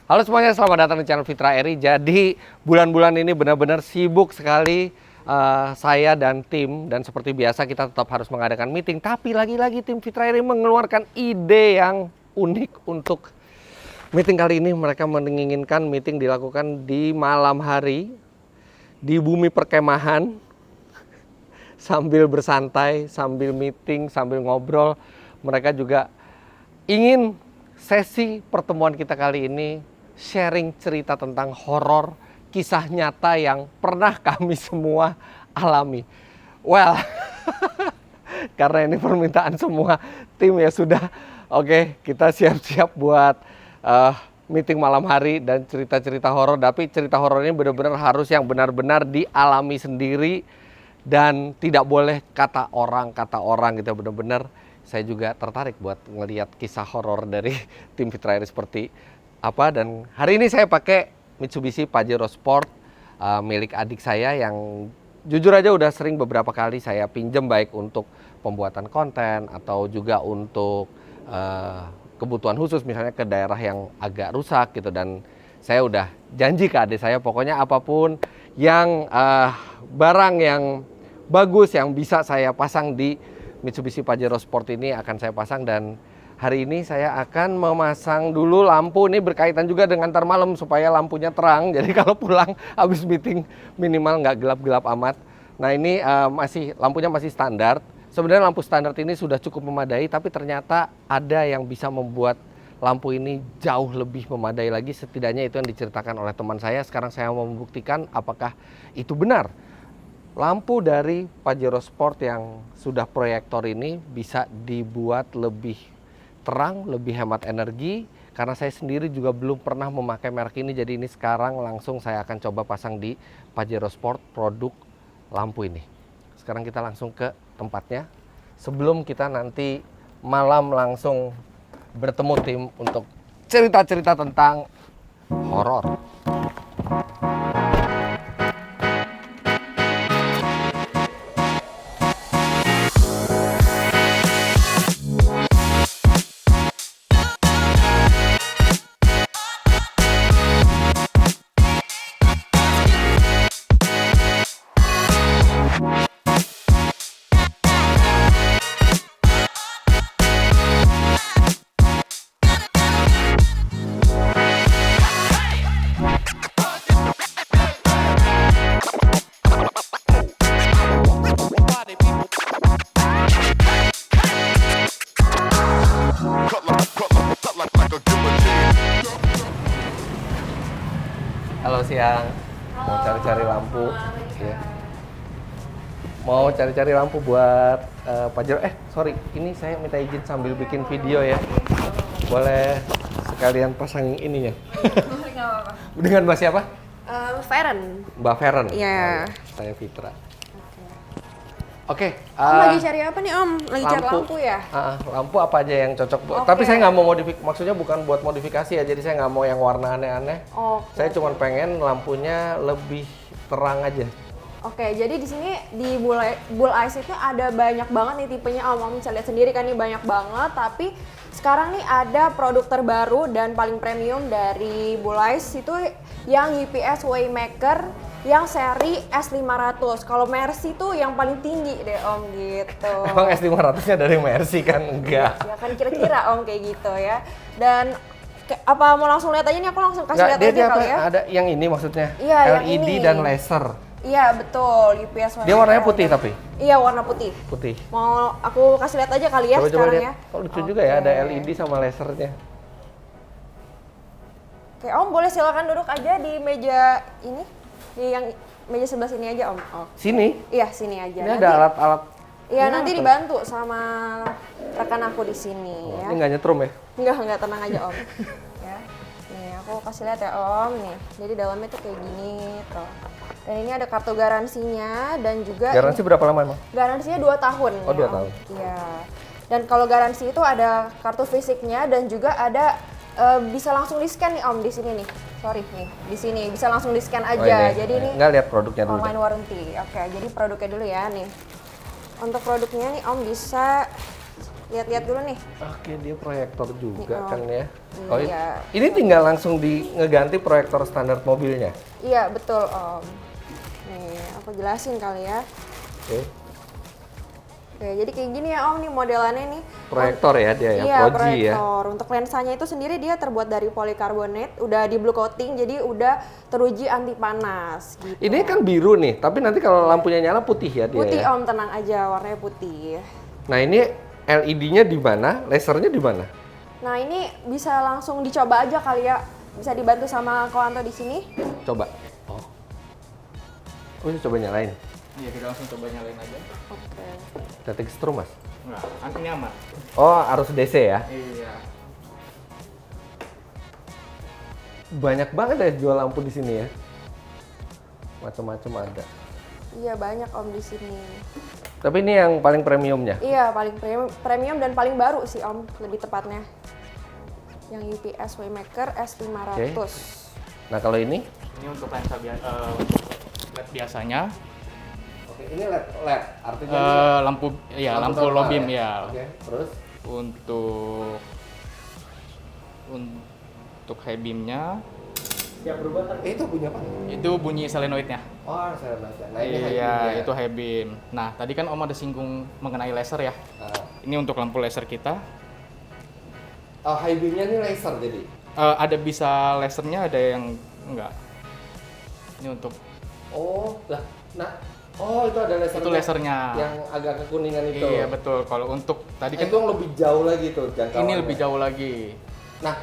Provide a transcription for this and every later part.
Halo semuanya, selamat datang di channel Fitra Eri. Jadi bulan-bulan ini benar-benar sibuk sekali saya dan tim. Dan seperti biasa kita tetap harus mengadakan meeting. Tapi lagi-lagi tim Fitra Eri mengeluarkan ide yang unik untuk meeting kali ini. Mereka menginginkan meeting dilakukan di malam hari, di bumi perkemahan, sambil bersantai, sambil meeting, sambil ngobrol. Mereka juga ingin sesi pertemuan kita kali ini sharing cerita tentang horor, kisah nyata yang pernah kami semua alami. Well, karena ini permintaan semua tim ya sudah. Oke, kita siap-siap buat meeting malam hari dan cerita-cerita horor. Tapi cerita horor ini benar-benar harus yang benar-benar dialami sendiri dan tidak boleh kata orang gitu. Benar-benar saya juga tertarik buat ngelihat kisah horor dari tim Fitra Eri seperti apa. Dan hari ini saya pakai Mitsubishi Pajero Sport milik adik saya yang jujur aja udah sering beberapa kali saya pinjam, baik untuk pembuatan konten atau juga untuk kebutuhan khusus, misalnya ke daerah yang agak rusak gitu. Dan saya udah janji ke adik saya pokoknya apapun yang barang yang bagus yang bisa saya pasang di Mitsubishi Pajero Sport ini akan saya pasang. Dan hari ini saya akan memasang dulu lampu, ini berkaitan juga dengan ntar malam supaya lampunya terang. Jadi kalau pulang habis meeting minimal nggak gelap-gelap amat. Nah ini lampunya masih standar. Sebenarnya lampu standar ini sudah cukup memadai, tapi ternyata ada yang bisa membuat lampu ini jauh lebih memadai lagi. Setidaknya itu yang diceritakan oleh teman saya. Sekarang saya mau membuktikan apakah itu benar. Lampu dari Pajero Sport yang sudah proyektor ini bisa dibuat lebih terang, lebih hemat energi. Karena saya sendiri juga belum pernah memakai merek ini, jadi ini sekarang langsung saya akan coba pasang di Pajero Sport produk lampu ini. Sekarang kita langsung ke tempatnya. Sebelum kita nanti malam langsung bertemu tim untuk cerita-cerita tentang horor. Halo siang, mau cari-cari lampu, ya. Mau cari-cari lampu buat Pajero. Sorry, ini saya minta izin sambil bikin video ya. Boleh sekalian pasang ininya. Nggak apa-apa. Dengan Mbak siapa? Feren. Mbak Feren. Iya. Saya Fitra. Oke. Om lagi cari apa nih Om? Lagi cari lampu ya? Lampu apa aja yang cocok? Okay. Tapi saya nggak mau maksudnya bukan buat modifikasi ya. Jadi saya nggak mau yang warna aneh-aneh. Saya cuma pengen lampunya lebih terang aja. Oke, jadi di sini di Bull Eyes itu ada banyak banget nih tipenya Om bisa lihat sendiri kan, ini banyak banget. Tapi sekarang nih ada produk terbaru dan paling premium dari Bull Eyes itu yang UPS Waymaker yang seri S500. Kalau Mercy tuh yang paling tinggi deh Om gitu. Emang S500-nya dari Mercy kan? Enggak. Ya kan kira-kira Om kayak gitu ya. Dan apa mau langsung lihat aja nih, aku langsung kasih lihat aja kali ya. Ada yang ini maksudnya? Iya, LED yang ini. dan laser. Iya betul, UPS warna. Dia warnanya putih tapi? Iya warna putih. Putih. Mau aku kasih lihat aja kali ya Coba sekarang lihat. ya. Kok lucu juga ya, ada LED sama lasernya. Oke Om, boleh silakan duduk aja di meja ini, di yang meja sebelah sini aja Om. Sini? Iya sini aja. Ini ada alat-alat. Iya nanti dibantu sama rekan aku di sini ya. Ini nggak nyetrum ya? Enggak, tenang aja Om. Ya. Nih aku kasih lihat ya Om nih. Jadi dalamnya tuh kayak gini tuh. Dan ini ada kartu garansinya dan juga Garansi berapa lama emang? Garansinya 2 tahun. Oh, ya, 2 tahun. Iya. Dan kalau garansi itu ada kartu fisiknya dan juga ada bisa langsung di-scan nih Om di sini nih. Sorry nih, di sini bisa langsung di-scan aja. Jadi ini nggak lihat produknya dulu. Online warranty. Oke, jadi produknya dulu ya nih. Untuk produknya nih Om bisa lihat-lihat dulu nih. Oke, dia proyektor juga Nih, Om. kan ya. Iya. Ini tinggal langsung ngeganti proyektor standar mobilnya. Iya, betul Om. Nih, aku jelasin kali ya. Oke. Oke, jadi kayak gini ya Om nih modelannya nih. Proyektor ya dia ya, Iya, Pro G ya. proyektor. Untuk lensanya itu sendiri dia terbuat dari polikarbonat, udah di blue coating, jadi udah teruji anti panas. Gitu. Ini kan biru nih, tapi nanti kalau lampunya nyala putih ya dia putih ya. Om, tenang aja, warnanya putih. Nah ini LED-nya di mana, lasernya di mana? Nah ini bisa langsung dicoba aja kali ya, bisa dibantu sama Koanto di sini. Coba. Oh, ini coba nyalain. Iya, kita langsung coba nyalain aja. Oke. Static strum mas. Nah, ini aman. Oh arus DC ya. Iya. Banyak banget ya jual lampu di sini ya. Macam-macam ada. Iya banyak Om di sini. Tapi ini yang paling premiumnya. Iya paling premium dan paling baru sih Om, lebih tepatnya. Yang UPS Waymaker S500. Nah kalau ini? Ini untuk lensa LED biasanya. Oke, ini LED. Artinya Lampu lampu low beam ya. Oke, terus? Untuk high beamnya Yang berubah itu punya apa? itu bunyi solenoidnya. Oh, saya baca. Nah ini Iya, itu high beam. Nah, tadi kan Om ada singgung mengenai laser ya. Ini untuk lampu laser kita. Oh, high beamnya ini laser jadi? Ada bisa lasernya, ada yang enggak. Ini untuk Oh, lah. Nah, oh itu ada lasernya. itu lasernya. Yang agak kekuningan itu. Iya, betul. Kalau untuk tadi kan Itu yang lebih jauh lagi tuh jangkauannya. ini lebih jauh lagi. Nah,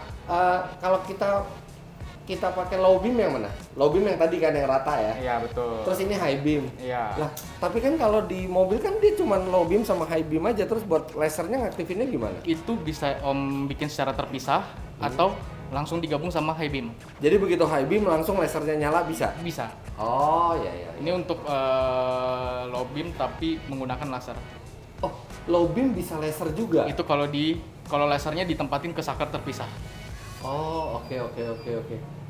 kalau kita pakai low beam yang mana? Low beam yang tadi kan yang rata ya. Iya, betul. Terus ini high beam. Iya. Lah, tapi kan kalau di mobil kan dia cuma low beam sama high beam aja, terus buat lasernya ngaktifinnya gimana? Itu bisa Om bikin secara terpisah atau langsung digabung sama high beam. Jadi begitu high beam langsung lasernya nyala bisa? Bisa. Oh, iya. Ini untuk low beam tapi menggunakan laser. Oh, low beam bisa laser juga? Itu kalau lasernya ditempatin ke saklar terpisah. Oh, oke.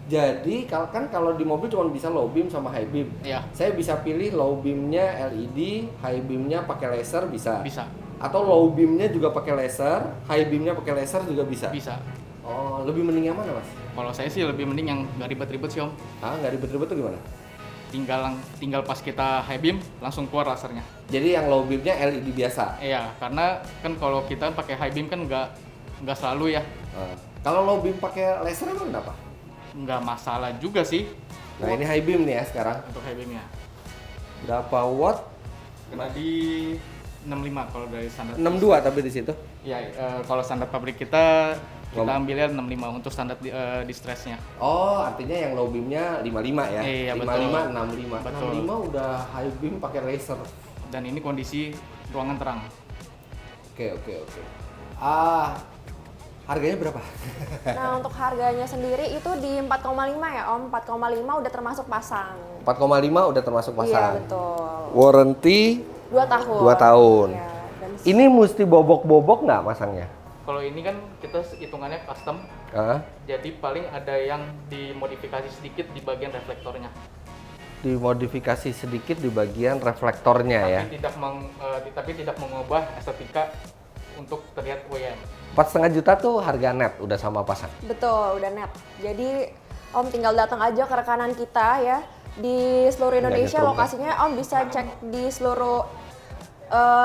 Jadi kalau di mobil cuma bisa low beam sama high beam. Iya. Saya bisa pilih low beamnya LED, high beamnya pakai laser bisa. Bisa. Atau low beamnya juga pakai laser, high beamnya pakai laser juga bisa. Bisa. Oh, lebih mending yang mana mas? Kalau saya sih lebih mending yang nggak ribet-ribet sih Om. Ah, nggak ribet-ribet tuh gimana? Tinggal pas kita high beam langsung keluar lasernya. Jadi yang low beamnya LED biasa. Iya, karena kan kalau kita pakai high beam kan nggak selalu ya. Kalau low beam pakai laser emang kenapa? Nggak masalah juga sih Nah ini high beam nih ya sekarang. untuk high beamnya. Berapa watt? Kena di 65 kalau dari standar. 62 tapi di situ. Iya, kalau standar pabrik kita Ngom- ambilnya 65 untuk standar distressnya. Oh, artinya yang low beamnya 55 ya? Iya, 55, betul. 65. Betul. 65 udah high beam pakai laser. Dan ini kondisi ruangan terang. Oke. Harganya berapa? Nah untuk harganya sendiri itu di 4,5 ya Om, 4,5 udah termasuk pasang. 4,5 udah termasuk Iya pasang. betul. Warranty 2 tahun. 2 tahun. Iya, dan Ini mesti bobok-bobok nggak masangnya? Kalau ini kan kita hitungannya custom, Hah? jadi paling ada yang dimodifikasi sedikit di bagian reflektornya. Dimodifikasi sedikit di bagian reflektornya ya. Tapi tidak mengubah estetika untuk terlihat WM. 4,5 juta tuh harga net udah sama pasang. betul udah net. Jadi Om tinggal datang aja ke rekanan kita ya di seluruh Indonesia. nyetrum, Lokasinya Om bisa cek di seluruh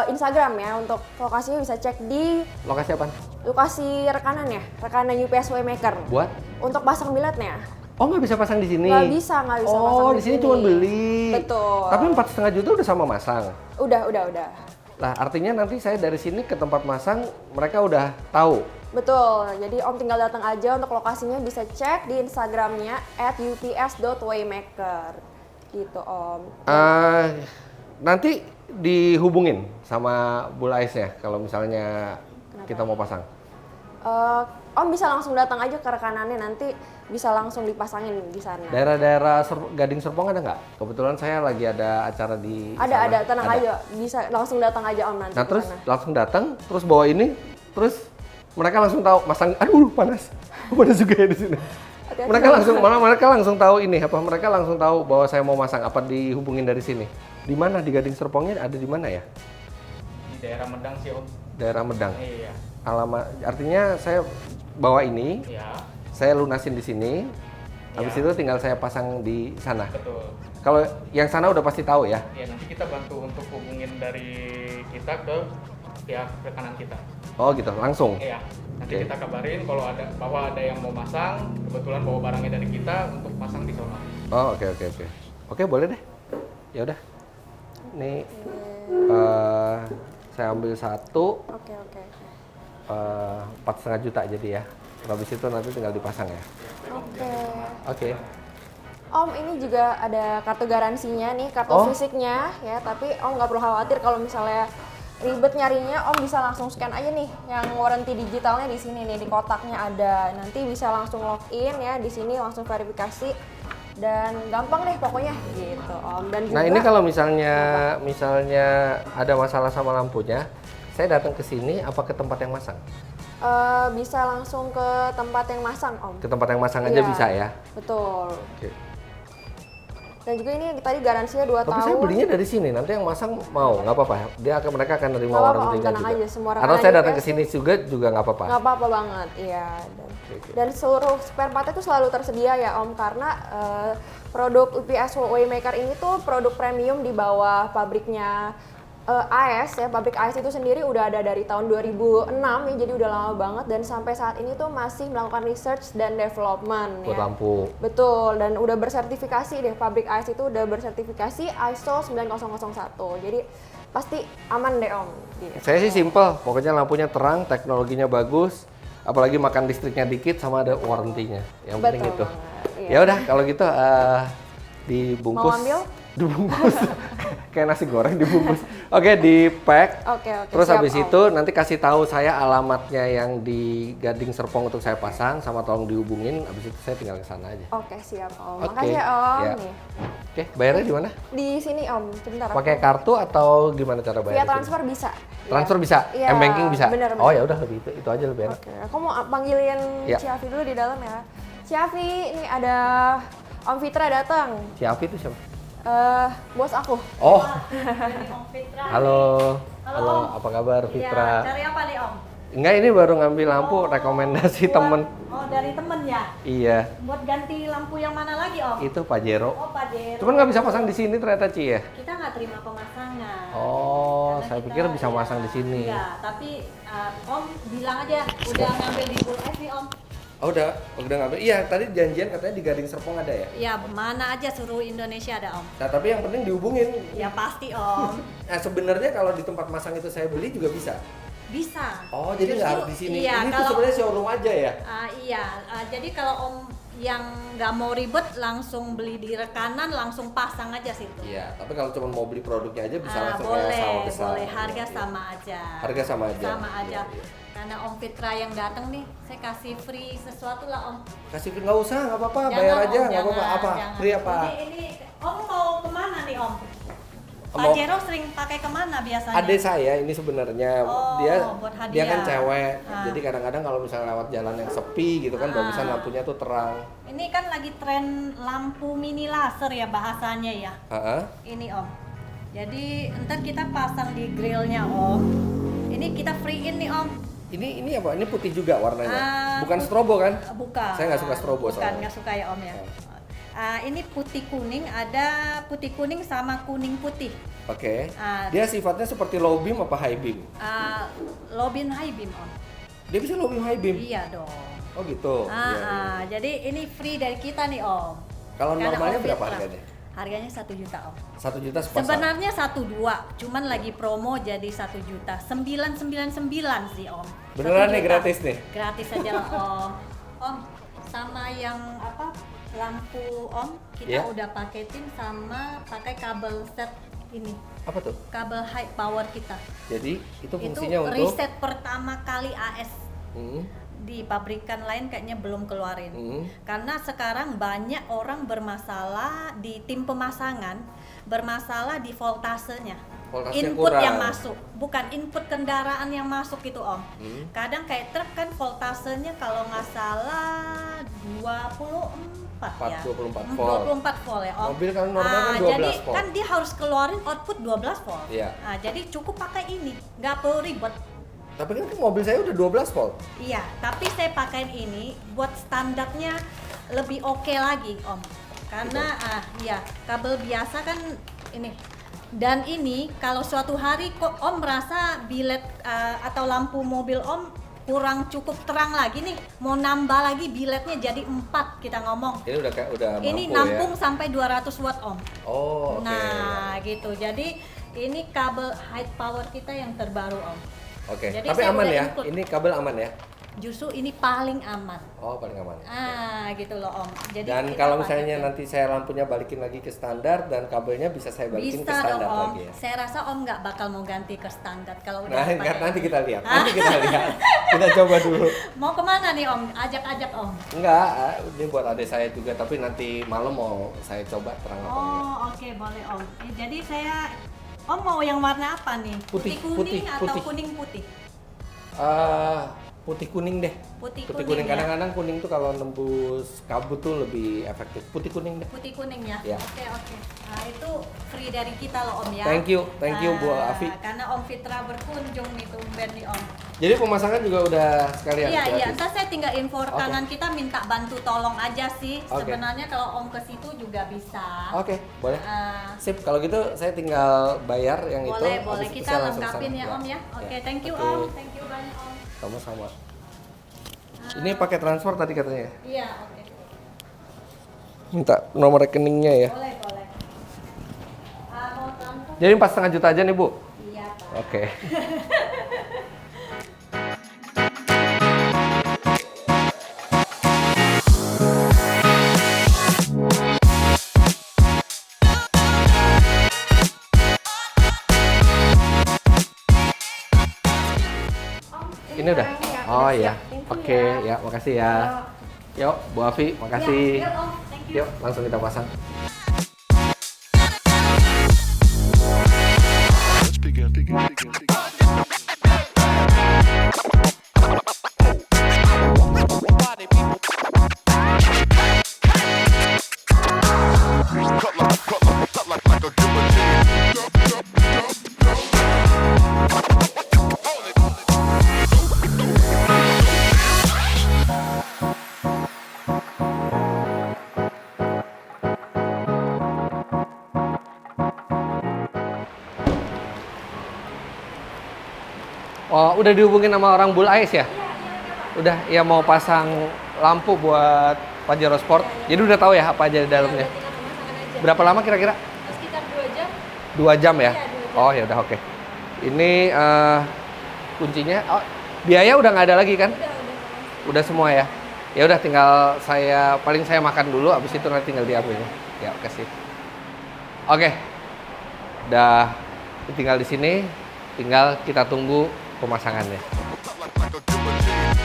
Instagram ya. Untuk lokasinya bisa cek di Lokasi apa? lokasi rekanan ya, rekanan UPS Waymaker. Buat? Untuk pasang biletnya. Oh nggak bisa pasang di sini? Nggak bisa pasang Oh di sini cuma beli. Betul. Tapi 4,5 juta udah sama masang. Udah. Lah artinya nanti saya dari sini ke tempat masang mereka udah tahu. Betul. Jadi Om tinggal datang aja. Untuk lokasinya bisa cek di Instagramnya @ups.waymaker. Gitu Om. Nanti dihubungin sama Bull Ice-nya kalau misalnya kita mau pasang. Om bisa langsung datang aja ke rekanannya, nanti bisa langsung dipasangin di sana. Daerah-daerah Gading Serpong ada nggak? Kebetulan saya lagi ada acara di Ada, sana. tenang aja. Bisa langsung datang aja Om nanti. Nah ke terus sana. langsung datang, terus bawa ini, terus mereka langsung tahu masang. Aduh panas, panas juga ya di sini. Hati-hati. Mereka langsung tahu ini apa? Mereka langsung tahu bahwa saya mau masang apa dihubungin dari sini. Di mana di Gading Serpongnya ada di mana ya? Di daerah Medang sih Om. daerah Medang. Iya. Alamat, artinya saya bawa ini, Iya. saya lunasin di sini, habis Iya. itu tinggal saya pasang di sana. Betul. Kalau yang sana udah pasti tahu ya. Ya nanti kita bantu untuk hubungin dari kita ke pihak rekanan kita. Oh gitu, langsung. Iya. Nanti Oke. kita kabarin kalau ada yang mau masang, kebetulan bawa barangnya dari kita untuk pasang di sana. Oh oke. Oke boleh deh. Ya udah. Nih saya ambil satu, Oke. 4,5 juta jadi ya. Habis itu nanti tinggal dipasang ya. Oke. Oke. Om, ini juga ada kartu garansinya nih, kartu Oh. fisiknya ya. Tapi Om nggak perlu khawatir kalau misalnya ribet nyarinya, Om bisa langsung scan aja nih. Yang warranty digitalnya di sini nih, di kotaknya ada. Nanti bisa langsung login ya di sini, langsung verifikasi dan gampang deh pokoknya gitu Om. Dan juga Nah ini kalau misalnya ada masalah sama lampunya, saya datang ke sini apa ke tempat yang masang? bisa langsung ke tempat yang masang Om. Ke tempat yang masang aja Iya, bisa ya. Betul. Oke. Dan juga ini tadi garansinya 2 Tapi tahun. saya belinya dari sini, nanti yang masang mau nggak apa-apa. Mereka akan nerima Nggak apa-apa, Om, warranty-nya tenang juga. aja, semua Atau rekanan saya datang ke UPS sini juga nggak apa-apa. Nggak apa-apa banget, iya. Oke. Dan seluruh spare part itu selalu tersedia ya Om, karena produk UPS Waymaker ini tuh produk premium di bawah pabriknya AS ya. Pabrik AS itu sendiri udah ada dari tahun 2006 ya, jadi udah lama banget dan sampai saat ini tuh masih melakukan research dan development Buat ya. lampu. Betul, dan udah bersertifikasi deh, pabrik AS itu udah bersertifikasi ISO 9001. Jadi pasti aman deh Om. Gitu. Saya sih simple, pokoknya lampunya terang, teknologinya bagus, apalagi makan listriknya dikit sama ada warranty-nya. Yang penting Betul itu. banget, iya. Ya udah kalau gitu dibungkus. Mau ambil? Dibungkus. Kayak nasi goreng dibungkus. Oke, di pack. Oke, Terus siap, habis Om. itu nanti kasih tahu saya alamatnya yang di Gading Serpong untuk saya pasang, sama tolong dihubungin. Habis itu saya tinggal ke sana aja. Oke, siap Om. Oke, Makasih ya Om. ya. Nih. Oke, bayarnya di mana? Di sini Om, sebentar. Pakai kartu atau gimana cara bayar? Via di sini? transfer bisa. Transfer bisa, Iya, M-banking bisa. bener. Oh ya udah lebih itu aja lebih enak. Oke, aku mau panggilin Ya. Ciafi dulu di dalam ya. Ciafi, ini ada Om Fitra datang. Si Afi itu siapa? Bos aku. Oh, Dari Om Fitra. halo. Halo, Halo, Om. apa kabar Iya, Fitra? cari apa nih Om? Enggak, ini baru ngambil lampu rekomendasi Buat- temen. Oh, dari temen ya? Iya, Buat ganti lampu yang mana lagi Om? itu Pajero. Oh, Pak Jero. Cuman nggak bisa pasang di sini ternyata Ci ya? Kita nggak terima pemasangan. Oh, Karena saya kita- pikir bisa ya, masang di sini. Enggak, tapi Om bilang aja udah ngambil di Bull Ice nih Om. Oh udah ngambil. Iya, tadi janjian katanya di Gading Serpong ada ya? Ya, mana aja seluruh Indonesia ada Om. Nah, tapi yang penting dihubungin. Ya pasti Om. Nah, sebenarnya kalau di tempat masang itu saya beli juga bisa. Bisa. Oh, jadi nggak Justru- harus di sini. Iya, Ini tuh kalau sebenarnya showroom aja ya? Iya, jadi kalau Om yang nggak mau ribet langsung beli di rekanan langsung pasang aja situ. Iya, tapi kalau cuma mau beli produknya aja bisa langsung kayak boleh, sawah besar. boleh. Harga sama aja. Harga sama aja. Sama aja. Iya, iya. Karena Om Fitra yang datang nih, saya kasih free sesuatu lah Om. Kasih nggak usah, nggak apa-apa, Jangan, bayar Om, aja, nggak apa-apa. jangan, Apa? jangan. Free apa? Ini Om mau kemana nih Om? Mau- Pak Jero sering pakai kemana biasanya? Adik saya ini sebenarnya Oh, dia buat dia hadiah. kan cewek, Ah. jadi kadang-kadang kalau misalnya lewat jalan yang sepi gitu kan bagusan lampunya tuh terang. Ini kan lagi tren lampu mini laser ya bahasanya ya. Heeh. Ini Om. Jadi ntar kita pasang di grillnya Om. Ini kita free-in nih Om. Ini apa? Ini putih juga warnanya. Bukan Put- strobo kan? Bukan. Saya nggak suka strobo Bukan, soalnya. nggak suka ya Om ya. Oh. Ini putih kuning, ada putih kuning sama kuning putih. Oke. Ah. Dia sifatnya seperti low beam apa high beam? Low beam high beam Om. Dia bisa low beam high beam. Iya dong. Oh gitu. Iya, iya. Jadi ini free dari kita nih Om. Kalau Karena normalnya Om berapa Fitra. harganya? Harganya 1 juta Om. 1 juta sepasang. Sebenarnya 1,2, cuman lagi promo jadi 1 juta. 999 sih Om. Beneran 1 nih, juta. gratis nih? Gratis aja lah Om. Om, sama yang apa? Lampu Om, kita Iya. udah paketin sama pakai kabel set ini. Apa tuh? Kabel high power kita. Jadi itu Itu fungsinya untuk riset pertama kali AS. Hmm, Di pabrikan lain kayaknya belum keluarin. hmm. Karena sekarang banyak orang bermasalah di tim pemasangan, bermasalah di voltasenya. Voltasenya Input kurang. yang masuk, bukan input kendaraan yang masuk itu Om. Hmm. Kadang kayak truk kan voltasenya kalau nggak salah 24 ya. 24 volt. 24 volt ya Om. Mobil kan normal kan 12 jadi volt. kan dia harus keluarin output 12 volt. Iya. Jadi cukup pakai ini, nggak perlu ribet. Tapi kan mobil saya udah 12 volt. Iya, tapi saya pakai ini buat standarnya lebih oke lagi, Om. Karena iya, kabel biasa kan ini. Dan ini kalau suatu hari kok Om merasa bilet atau lampu mobil Om kurang cukup terang lagi nih, mau nambah lagi biletnya jadi 4 kita ngomong. Ini udah Ini mampu nampung ya? sampai 200 watt, Om. Oh, oke. Nah, gitu. Jadi ini kabel high power kita yang terbaru, Om. Oke, Jadi tapi saya aman udah ya? include. Ini kabel aman ya? Justru ini paling aman. Oh, paling aman. Gitu loh, Om. Jadi Dan kita kalau pakai misalnya tuh. nanti saya lampunya balikin lagi ke standar dan kabelnya bisa saya balikin ke Bisa dong, standar Om. lagi ya? Saya rasa Om nggak bakal mau ganti ke standar kalau udah Nah, pakai nanti ini. kita lihat. Nanti kita lihat. Kita coba dulu. Mau kemana nih, Om? Ajak-ajak, Om. Enggak, ini buat adik saya juga, tapi nanti malam mau saya coba terang apa enggak. Oh, oke, boleh, Om. Jadi saya Om mau yang warna apa nih? Putih, kuning putih, atau putih. kuning putih? Putih kuning deh. Putih Putih kuning kuning. ya? Kadang-kadang kuning tuh kalau nembus kabut tuh lebih efektif. Putih kuning deh. Putih kuning ya? Ya. Oke. Nah, itu free dari kita loh, Om ya. Thank you Bu Afi. Karena Om Fitra berkunjung nih tumben nih, Om. Jadi pemasangan juga udah sekalian. Iya, gratis? ntar saya tinggal info rekanan kita minta bantu tolong aja sih. Oke. Sebenarnya kalau Om ke situ juga bisa. Oke, boleh. Ah, Sip, kalau gitu saya tinggal bayar yang itu. boleh, habis itu kita saya langsung lengkapin kesana. ya, Om ya. Oke, thank you, Oke. Om. Thank you banyak, Om. Sama-sama. Ini pakai transfer tadi katanya. Iya, oke. Minta nomor rekeningnya ya. Boleh. Mau transfer? Jadi 4,5 juta aja nih Bu. Iya, Pak. Oke. Ini udah. Oh iya. Oke, ya makasih ya. Yuk, Bu Afi, makasih. Ya, yuk, Om. Thank you. Yuk, langsung kita pasang. Let's begin. Cut like a guillotine. Oh, udah dihubungin sama orang Bull Ice ya? Udah, ya mau pasang lampu buat Pajero Sport. Jadi udah tahu ya apa aja di dalamnya. Tinggal pemasangan aja. Berapa lama kira-kira? Sekitar 2 jam. 2 jam ya? Iya, 2 jam. Oh ya udah oke. Ini kuncinya. Oh, biaya udah nggak ada lagi kan? Udah semua ya. Ya udah tinggal paling saya makan dulu, habis itu nanti tinggal diambil. Ya oke sih. Oke. Udah tinggal di sini, tinggal kita tunggu pemasangannya. Cut like a guillotine.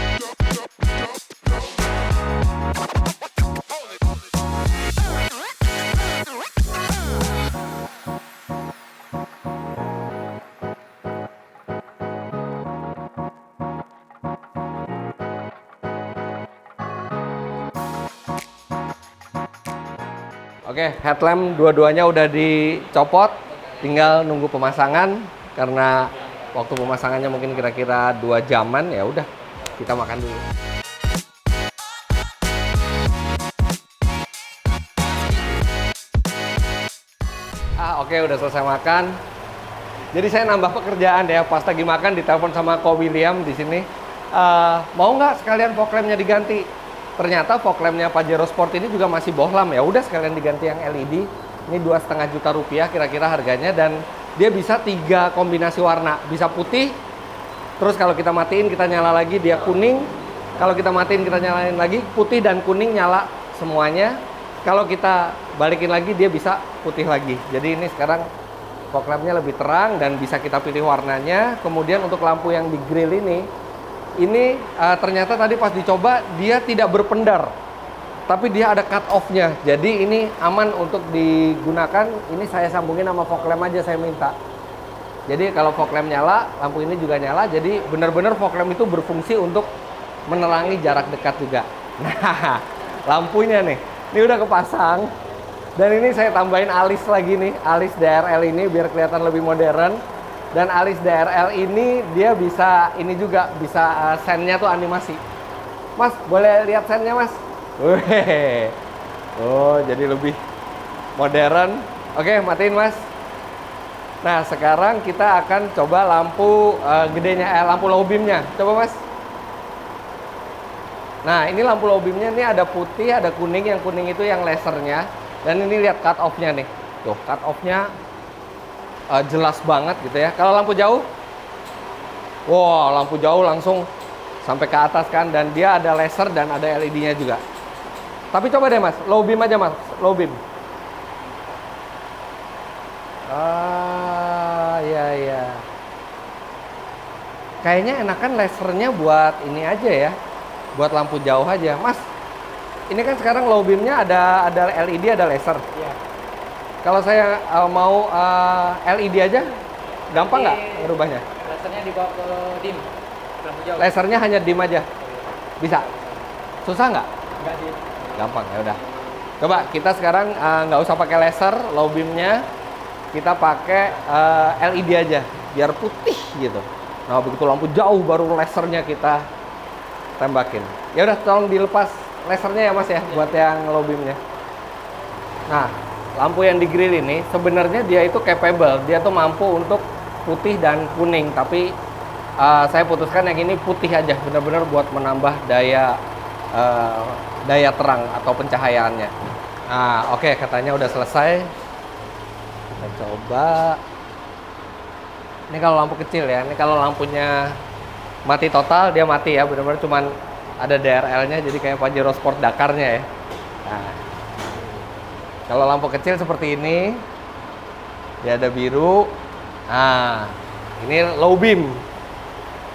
Oke, headlamp dua-duanya udah dicopot, tinggal nunggu pemasangan karena waktu pemasangannya mungkin kira-kira 2 jaman, ya udah kita makan dulu. Oke, udah selesai makan. Jadi saya nambah pekerjaan ya, pas lagi makan ditelepon sama Ko William di sini. Mau nggak sekalian fog lampnya diganti? Ternyata fog lampnya Pajero Sport ini juga masih bohlam, ya udah sekalian diganti yang LED. Ini 2,5 juta rupiah kira-kira harganya, dan dia bisa 3 kombinasi warna, bisa putih. Terus kalau kita matiin kita nyala lagi dia kuning. Kalau kita matiin kita nyalain lagi, putih dan kuning nyala semuanya. Kalau kita balikin lagi dia bisa putih lagi. Jadi ini sekarang fog lampnya lebih terang dan bisa kita pilih warnanya. Kemudian untuk lampu yang di grill ini ternyata tadi pas dicoba dia tidak berpendar, tapi dia ada cut off-nya. Jadi ini aman untuk digunakan. Ini saya sambungin sama fog lamp aja, saya minta. Jadi kalau fog lamp nyala, lampu ini juga nyala. Jadi benar-benar fog lamp itu berfungsi untuk menerangi jarak dekat juga. Nah, lampunya nih, ini udah kepasang. Dan ini saya tambahin alis lagi nih, alis DRL ini biar kelihatan lebih modern. Dan alis DRL ini dia bisa ini juga bisa sennya tuh animasi. Mas, boleh lihat sennya, Mas? Wih. Oh, jadi lebih modern. Oke, matiin, Mas. Nah, sekarang kita akan coba lampu gedenya, lampu low beamnya. Coba, Mas. Nah, ini lampu low beamnya ini ada putih, ada kuning. Yang kuning itu yang lasernya. Dan ini lihat cut off-nya nih. Tuh, cut off-nya jelas banget gitu ya. Kalau lampu jauh, wow, lampu jauh langsung sampai ke atas kan. Dan dia ada laser dan ada LED-nya juga. Tapi coba deh, Mas, low beam aja, Mas, low beam. Ya. Kayaknya enakan lasernya buat ini aja ya, buat lampu jauh aja, Mas. Ini kan sekarang low beamnya ada LED, ada laser. Iya. Kalau saya mau LED aja, gampang nggak merubahnya? Lasernya dibawa ke dim, lampu jauh. Lasernya hanya dim aja, bisa? Susah nggak? Enggak sih. Gampang, ya udah. Coba kita sekarang nggak usah pakai laser, low beamnya kita pakai LED aja, biar putih gitu. Nah, begitu lampu jauh baru lasernya kita tembakin. Ya udah, tolong dilepas lasernya ya, Mas ya, buat yang low beamnya. Nah, lampu yang di grill ini sebenarnya dia itu capable, dia tuh mampu untuk putih dan kuning, tapi saya putuskan yang ini putih aja, benar-benar buat menambah daya terang atau pencahayaannya. Nah, oke, katanya udah selesai. Kita coba. Ini kalau lampu kecil ya, ini kalau lampunya mati total, dia mati ya, benar-benar cuman ada DRL-nya, jadi kayak Pajero Sport Dakarnya ya. Nah, kalau lampu kecil seperti ini, dia ada biru. Nah, ini low beam.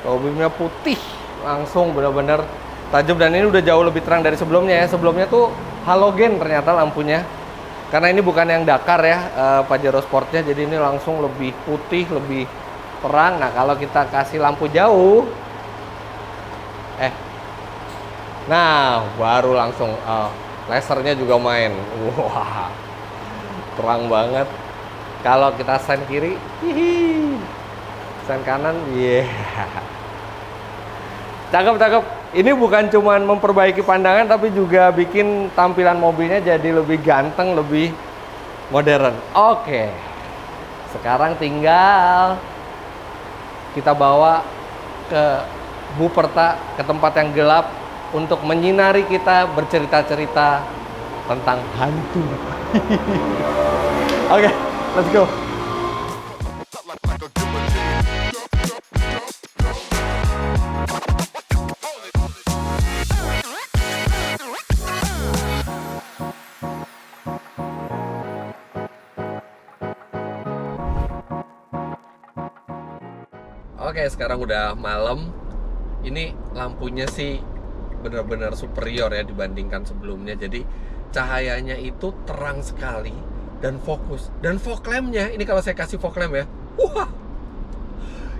Low beamnya putih, langsung benar-benar tajam, dan ini udah jauh lebih terang dari sebelumnya ya. Sebelumnya tuh halogen ternyata lampunya. Karena ini bukan yang Dakar ya, Pajero Sportnya, jadi ini langsung lebih putih, lebih terang. Nah, kalau kita kasih lampu jauh, nah baru langsung lasernya juga main. Wah, terang banget. Kalau kita sen kiri, hihi, sen kanan, cakep. Ini bukan cuma memperbaiki pandangan, tapi juga bikin tampilan mobilnya jadi lebih ganteng, lebih modern. Oke, sekarang tinggal kita bawa ke Buperta, ke tempat yang gelap, untuk menyinari kita bercerita-cerita tentang hantu. Oke, let's go. Like a guillotine. Oke, sekarang udah malam. Ini lampunya sih benar-benar superior ya dibandingkan sebelumnya. Jadi cahayanya itu terang sekali dan fokus. Dan fog lamp-nya, ini kalau saya kasih fog lamp ya, wah.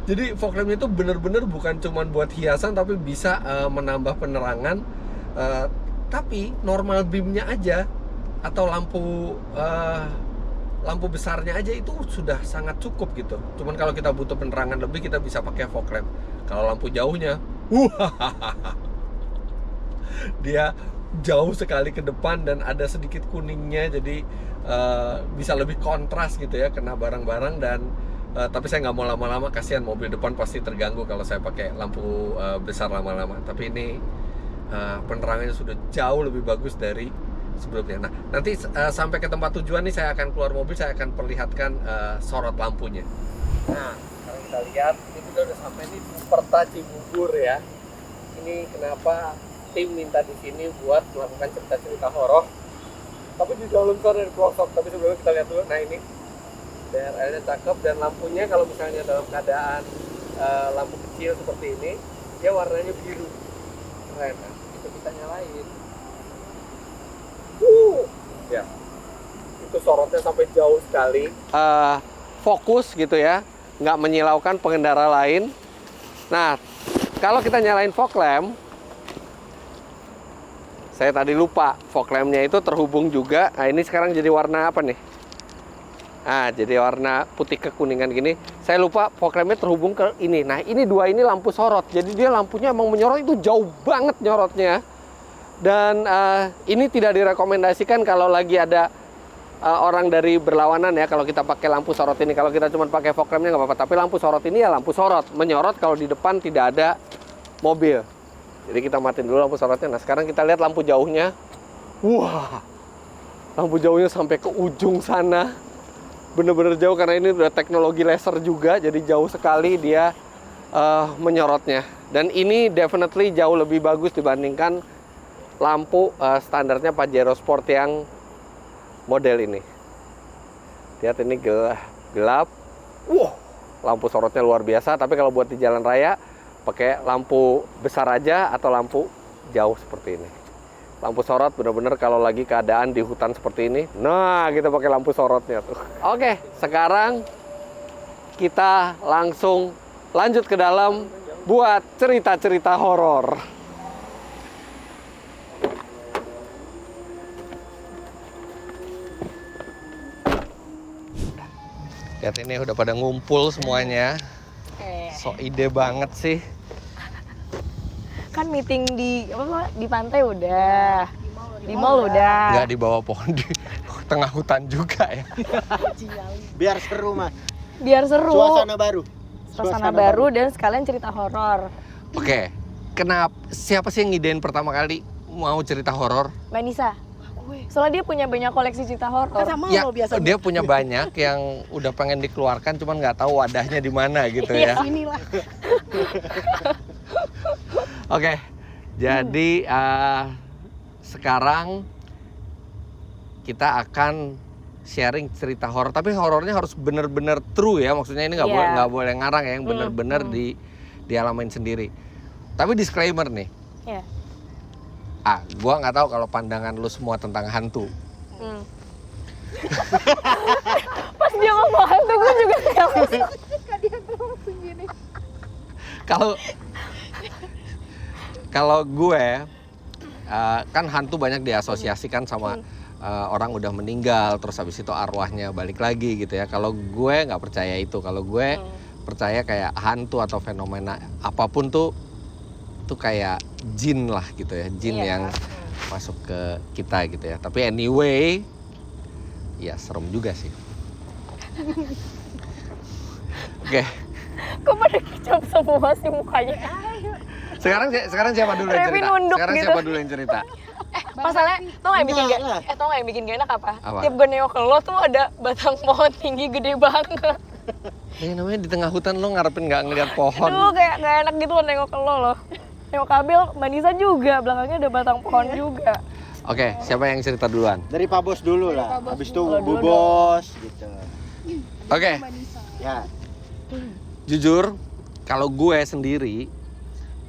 Jadi fog lamp-nya itu benar-benar bukan cuma buat hiasan, tapi bisa menambah penerangan. Tapi normal beam-nya aja atau lampu besarnya aja itu sudah sangat cukup gitu. Cuman kalau kita butuh penerangan lebih, kita bisa pakai fog lamp. Kalau lampu jauhnya, dia jauh sekali ke depan dan ada sedikit kuningnya, jadi bisa lebih kontras gitu ya, kena barang-barang. Dan tapi saya nggak mau lama-lama, kasihan mobil depan pasti terganggu kalau saya pakai lampu besar lama-lama. Tapi ini penerangannya sudah jauh lebih bagus dari sebelumnya. Nah, nanti sampai ke tempat tujuan nih, saya akan keluar mobil, saya akan perlihatkan sorot lampunya. Nah, sekarang kita lihat, ini kita udah sampai di Buperta Cibubur ya. Ini kenapa tim minta di sini buat melakukan cerita-cerita horor. Tapi juga belum keluar dari pelosok. Tapi sebelumnya kita lihat dulu. Nah, ini DRL-nya cakep, dan lampunya kalau misalnya dalam keadaan lampu kecil seperti ini, dia warnanya biru. Keren, nah, itu kita nyalain. Ya, itu sorotnya sampai jauh sekali. Fokus gitu ya, nggak menyilaukan pengendara lain. Nah, kalau kita nyalain fog lamp, saya tadi lupa fog lamp-nya itu terhubung juga. Nah, ini sekarang jadi warna apa nih? Nah, jadi warna putih kekuningan gini. Saya lupa fog lampnya terhubung ke ini. Nah, ini dua ini lampu sorot. Jadi dia lampunya emang menyorot, itu jauh banget nyorotnya. Dan ini tidak direkomendasikan kalau lagi ada orang dari berlawanan ya, kalau kita pakai lampu sorot ini. Kalau kita cuma pakai fog lampnya nggak apa-apa. Tapi lampu sorot ini ya lampu sorot. Menyorot kalau di depan tidak ada mobil. Jadi kita matiin dulu lampu sorotnya. Nah, sekarang kita lihat lampu jauhnya. Wah, lampu jauhnya sampai ke ujung sana. Bener-bener jauh karena ini udah teknologi laser juga. Jadi jauh sekali dia menyorotnya. Dan ini definitely jauh lebih bagus dibandingkan lampu standarnya Pajero Sport yang model ini. Lihat ini gelap. Wow, lampu sorotnya luar biasa. Tapi kalau buat di jalan raya pakai lampu besar aja atau lampu jauh seperti ini. Lampu sorot bener-bener kalau lagi keadaan di hutan seperti ini. Nah, kita pakai lampu sorotnya tuh. Oke, sekarang kita langsung lanjut ke dalam buat cerita-cerita horor. Lihat ini udah pada ngumpul semuanya. So ide banget sih. Kan meeting di pantai udah, di mall udah. Nggak di bawah pohon, di tengah hutan juga ya. Biar seru, Mas. Biar seru. Suasana baru. Suasana baru dan sekalian cerita horor. Oke, siapa sih yang ngidein pertama kali mau cerita horor? Mbak Nisa. Soalnya dia punya banyak koleksi cerita horor. Sama Ya, lo biasanya. dia punya banyak yang udah pengen dikeluarkan, cuman nggak tahu wadahnya di mana gitu ya. Inilah. Oke, jadi sekarang kita akan sharing cerita horor, tapi horornya harus bener-bener true ya, maksudnya ini nggak boleh ngarang ya, yang bener-bener dialamin sendiri. Tapi disclaimer nih, Iya. Gua nggak tahu kalau pandangan lu semua tentang hantu. Pas dia ngomong hantu gue juga kayak Kalau gue kan hantu banyak diasosiasikan sama orang udah meninggal, terus habis itu arwahnya balik lagi gitu ya. Kalau gue nggak percaya itu. Kalau gue percaya kayak hantu atau fenomena apapun tuh kayak jin lah gitu ya, jin yang masuk ke kita gitu ya. Tapi anyway, ya serem juga sih. Oke. kok pada kicap semua sih mukanya. Sekarang siapa dulu yang Revin cerita? nunduk Sekarang gitu. siapa dulu yang cerita? Masalahnya, tau gak yang bikin Enggak gak? lah. Tau gak yang bikin gak enak apa? Apa? Tiap gue nengok ke lo tuh ada batang pohon tinggi gede banget. Ya namanya di tengah hutan lo ngarepin nggak ngeliat pohon. Aduh kayak gak enak gitu loh nengok ke lo loh. Nengok Kabel, Mbak Nisa juga, belakangnya ada batang pohon juga. Oke, siapa yang cerita duluan? Dari Pak Bos dulu lah. Habis itu Bu Bos gitu. Oke, Ya. jujur kalau gue sendiri,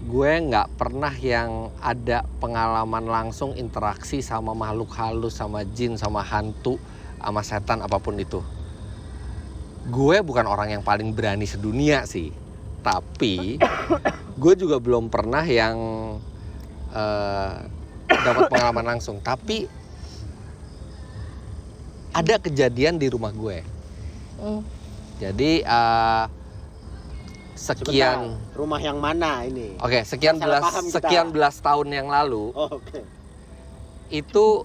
gue nggak pernah yang ada pengalaman langsung interaksi sama makhluk halus, sama jin, sama hantu, sama setan apapun itu. Gue bukan orang yang paling berani sedunia sih, tapi gue juga belum pernah yang dapat pengalaman langsung. Tapi ada kejadian di rumah gue. Jadi sekian, Sebentar, rumah yang mana ini? oke, sekian Salah paham kita. belas tahun yang lalu Oh, oke. itu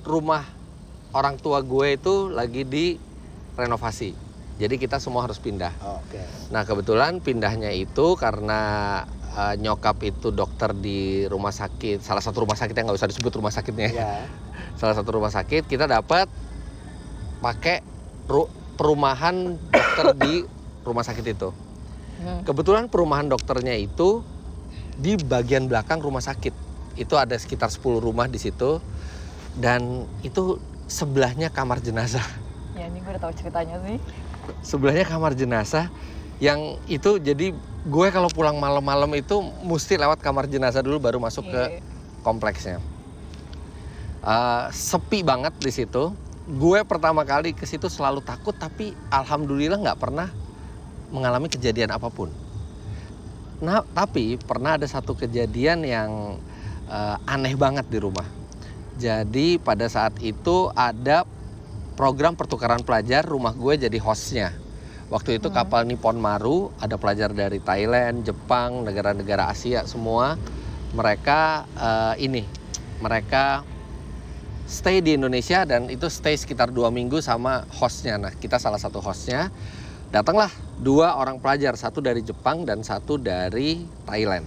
rumah orang tua gue itu lagi direnovasi. Jadi kita semua harus pindah. Oh, oke. Nah kebetulan pindahnya itu karena nyokap itu dokter di rumah sakit, salah satu rumah sakit yang nggak usah disebut rumah sakitnya. Ya. Salah satu rumah sakit kita dapat pakai perumahan dokter di rumah sakit itu. Kebetulan perumahan dokternya itu di bagian belakang rumah sakit. Itu ada sekitar 10 rumah di situ dan itu sebelahnya kamar jenazah. Ya ini gue udah tahu ceritanya sih. Sebelahnya kamar jenazah yang itu jadi gue kalau pulang malam-malam itu mesti lewat kamar jenazah dulu baru masuk ke kompleksnya. Sepi banget di situ. Gue pertama kali ke situ selalu takut tapi alhamdulillah nggak pernah mengalami kejadian apapun. Nah, tapi pernah ada satu kejadian yang aneh banget di rumah. Jadi pada saat itu ada program pertukaran pelajar, rumah gue jadi hostnya. Waktu itu kapal Nippon Maru, ada pelajar dari Thailand, Jepang, negara-negara Asia semua. Mereka mereka stay di Indonesia dan itu stay sekitar 2 minggu sama hostnya. Nah, kita salah satu hostnya. Datanglah 2 orang pelajar, satu dari Jepang dan satu dari Thailand.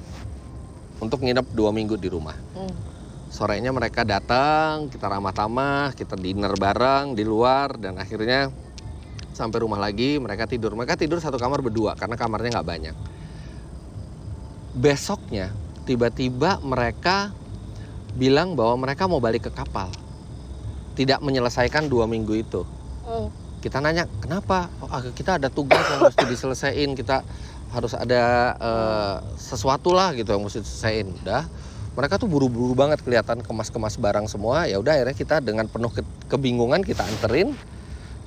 Untuk nginep 2 minggu di rumah. Sorenya mereka datang, kita ramah-tamah, kita dinner bareng di luar, dan akhirnya sampai rumah lagi mereka tidur. Mereka tidur satu kamar berdua karena kamarnya nggak banyak. Besoknya tiba-tiba mereka bilang bahwa mereka mau balik ke kapal. Tidak menyelesaikan 2 minggu itu. Kita nanya, kenapa? Kita ada tugas yang mesti diselesaikan, kita harus ada sesuatu lah gitu yang mesti diselesaikan. Udah. Mereka tuh buru-buru banget, kelihatan kemas-kemas barang semua. Ya udah akhirnya kita dengan penuh kebingungan kita anterin,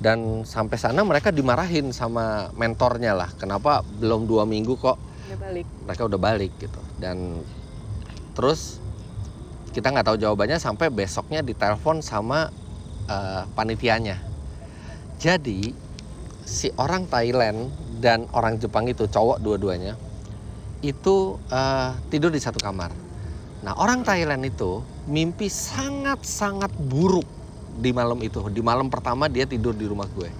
dan sampai sana mereka dimarahin sama mentornya lah. Kenapa belum 2 minggu kok mereka udah balik gitu. Dan terus kita nggak tahu jawabannya sampai besoknya ditelepon sama panitianya. Jadi si orang Thailand dan orang Jepang itu, cowok dua-duanya, itu tidur di satu kamar. Nah, orang Thailand itu mimpi sangat-sangat buruk di malam itu. Di malam pertama dia tidur di rumah gue.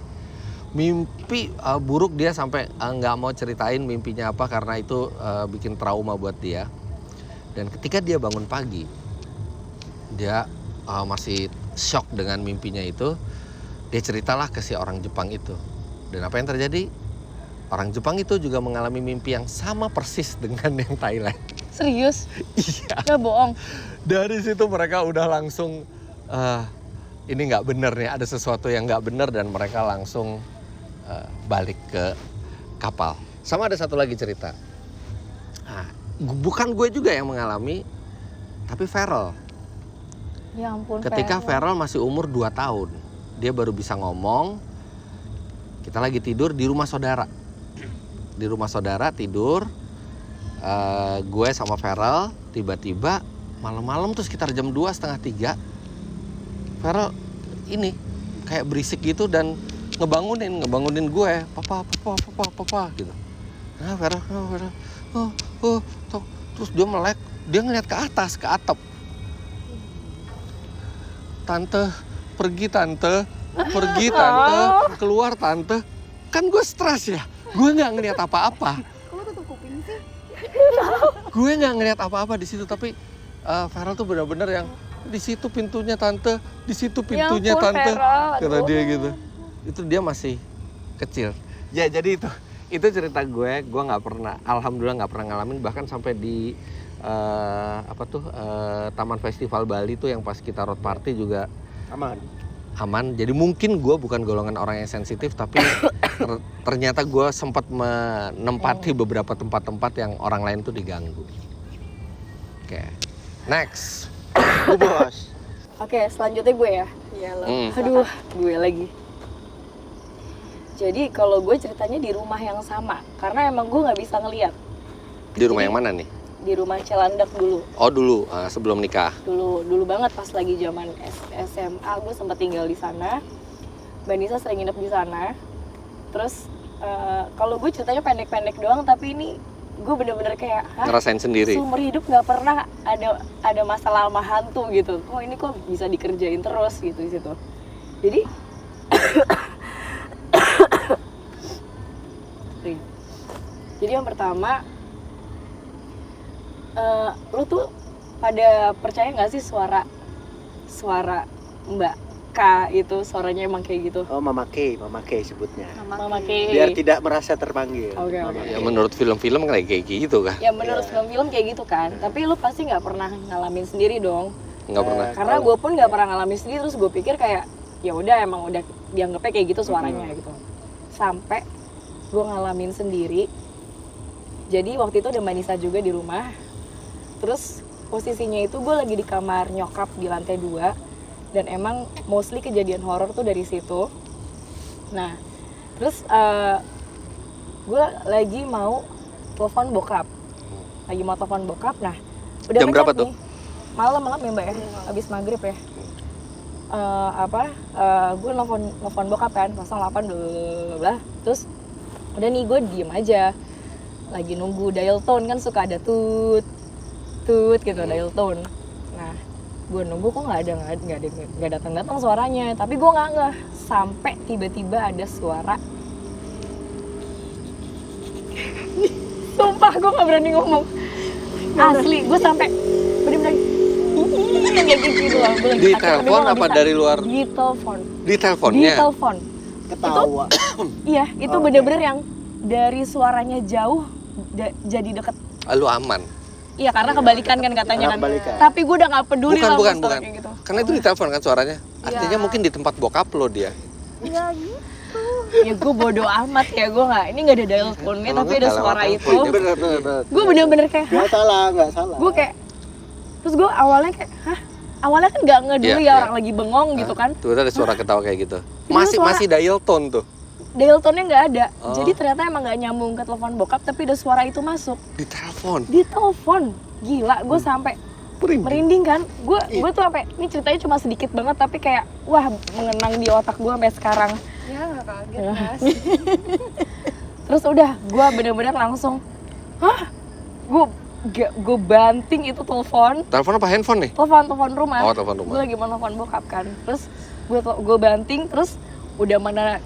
Mimpi buruk, dia sampai nggak mau ceritain mimpinya apa karena itu bikin trauma buat dia. Dan ketika dia bangun pagi, dia masih shock dengan mimpinya itu. Dia ceritalah ke si orang Jepang itu. Dan apa yang terjadi? Orang Jepang itu juga mengalami mimpi yang sama persis dengan yang Thailand. Serius? Iya. Gak bohong. Dari situ mereka udah langsung ini nggak bener nih, ada sesuatu yang nggak bener, dan mereka langsung balik ke kapal. Sama ada satu lagi cerita. Nah, bukan gue juga yang mengalami, tapi Feral. Ya ampun. Ketika Feral masih umur 2 tahun, dia baru bisa ngomong. Kita lagi tidur di rumah saudara. Di rumah saudara tidur. Gue sama Feral, tiba-tiba malam-malam tuh sekitar jam 2, setengah 3, Feral ini kayak berisik gitu dan ngebangunin gue, papa gitu. Nah, Feral, terus dia melek, dia ngeliat ke atas, ke atap. Tante, pergi tante, keluar tante. Kan gue stres ya, gue nggak ngeliat apa-apa. Gue nggak ngeliat apa-apa di situ, tapi Feral tuh benar-benar yang di situ pintunya tante, di situ pintunya tante, kata dia gitu. Itu dia masih kecil. Ya jadi itu cerita gue nggak pernah, alhamdulillah nggak pernah ngalamin. Bahkan sampai di Taman Festival Bali tuh yang pas kita road party juga aman. Jadi mungkin gue bukan golongan orang yang sensitif, tapi ternyata gue sempat menempati beberapa tempat-tempat yang orang lain tuh diganggu. Oke, next. Bos. Oke, selanjutnya gue ya. Iya lo. Aduh, gue lagi. Jadi kalau gue ceritanya di rumah yang sama, karena emang gue nggak bisa ngeliat. Di rumah yang mana nih? Di rumah Cilandak dulu. Oh dulu, sebelum nikah. Dulu banget pas lagi zaman SMA gue sempat tinggal di sana. Mbak Nisa sering nginep di sana. Terus kalau gue ceritanya pendek-pendek doang, tapi ini gue bener-bener kayak Ngerasain sendiri. seumur hidup nggak pernah ada masalah sama hantu gitu. Oh ini kok bisa dikerjain terus gitu di situ. Jadi yang pertama, lu tuh pada percaya nggak sih suara Mbak K itu suaranya emang kayak gitu? Oh, Mama K sebutnya. Mama K. Biar tidak merasa terpanggil. Oke. Ya menurut film-film kayak gitu kan? Ya menurut film-film kayak gitu kan. Tapi lu pasti nggak pernah ngalamin sendiri dong. Nggak pernah. Karena gue pun nggak pernah ngalamin sendiri, terus gue pikir kayak ya udah emang udah dianggapnya kayak gitu suaranya gitu. Sampai gue ngalamin sendiri. Jadi waktu itu ada Mbak Nisa juga di rumah. Terus posisinya itu gue lagi di kamar nyokap di lantai 2. Dan emang mostly kejadian horor tuh dari situ. Nah, terus gue lagi mau telepon bokap. Nah, udah Jam berapa ngechat tuh? nih. Malam ya Mbak ya, habis maghrib ya. gue nelfon bokap kan 08 bla, terus udah nih gue diem aja lagi nunggu dial tone kan suka ada tut gitu dial tone. Nah gue nunggu kok nggak datang suaranya, tapi gue nggak ngeh sampai tiba-tiba ada suara. Sumpah gue nggak berani ngomong, asli gue sampai bener-bener kayak gitu lah. Di telepon apa dari luar? Di telepon. Di teleponnya? Di telepon. Ketawa. Iya, itu bener-bener yang dari suaranya jauh jadi deket. Lu aman? Iya, karena kebalikan kan katanya Karena kan. kebalikan. Tapi gue udah gak peduli lah Bukan. sama kayak gitu. Karena itu di telepon kan suaranya. Artinya mungkin di tempat bokap lo dia. Enggak gitu. Ya gue bodo amat ya, gue gak, ini gak ada dial tone-nya tapi ada suara itu. Bener. Gue bener-bener kayak, Nggak salah. gue kayak, terus gue awalnya kayak, awalnya kan gak ngeduli Iya. orang lagi bengong gitu kan. Tuh ada suara ketawa kayak gitu. Ini suara- Masih dial tone tuh. Dial tone-nya gak ada, Oh. jadi ternyata emang gak nyambung ke telepon bokap tapi ada suara itu masuk. Di telepon. Di telepon, gila, gue sampai merinding kan. Gue tuh sampai, ini ceritanya cuma sedikit banget tapi kayak, wah mengenang di otak gue sampai sekarang. Ya nggak kaget Mas. Terus udah, gue bener-bener langsung, gue banting itu telepon Telepon apa handphone nih? telepon rumah. Oh, telepon rumah. Gue lagi mau telepon bokap kan. Terus gue banting, terus udah mana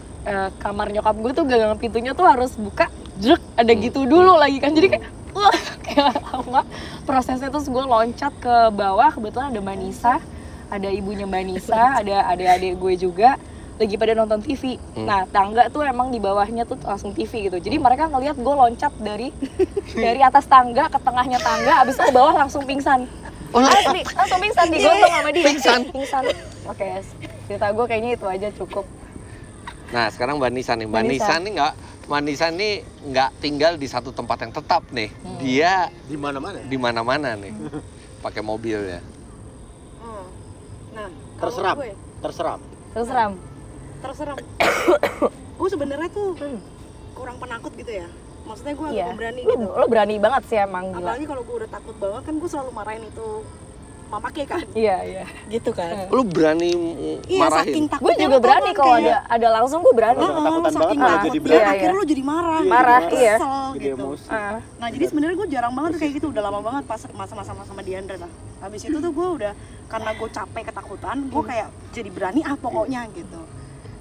kamar nyokap gue tuh gagang pintunya tuh harus buka, jrek, ada gitu dulu lagi kan. Jadi kayak, wah, kayak lama prosesnya. Terus gue loncat ke bawah, kebetulan ada Mbak Nisa, ada ibunya Mbak Nisa, ada adik gue juga lagi pada nonton TV. Nah, tangga tuh emang di bawahnya tuh langsung TV gitu. Jadi mereka ngelihat gue loncat dari atas tangga ke tengahnya tangga, abis itu ke bawah langsung pingsan. Asli, langsung pingsan, digotong sama dia. Pingsan. Oke, cerita gue kayaknya itu aja cukup. Nah, sekarang Mbak Nisa nih. Mbak Nisa nih nggak tinggal di satu tempat yang tetap nih. Dia Di mana-mana. di mana-mana nih. Pakai mobilnya. Nah, Terserap. kalau gue Terserap. Terus Ram, terserah. Gue sebenarnya tuh kurang penakut gitu ya. Maksudnya gue agak iya. pemberani Lu, gitu. lu berani banget sih emang, gila. Apalagi kalau gue udah takut banget kan gue selalu marahin itu mamake kan. Iya. Gitu kan. Lu berani Iya, saking marahin? takutnya. Gue juga lo tau berani kan, kalau kayak, ada langsung gue berani. Kalau ketakutan banget saking malah jadi takutnya berani. akhirnya lo jadi marah. Iya, Marah, jadi iya. Kesel Jadi gitu. emosi. Nah jadi sebenarnya gue jarang banget tuh kayak gitu, udah lama banget pas masa-masa sama Diandra lah. Habis itu tuh gue udah, karena gue capek ketakutan, gue kayak jadi berani pokoknya gitu.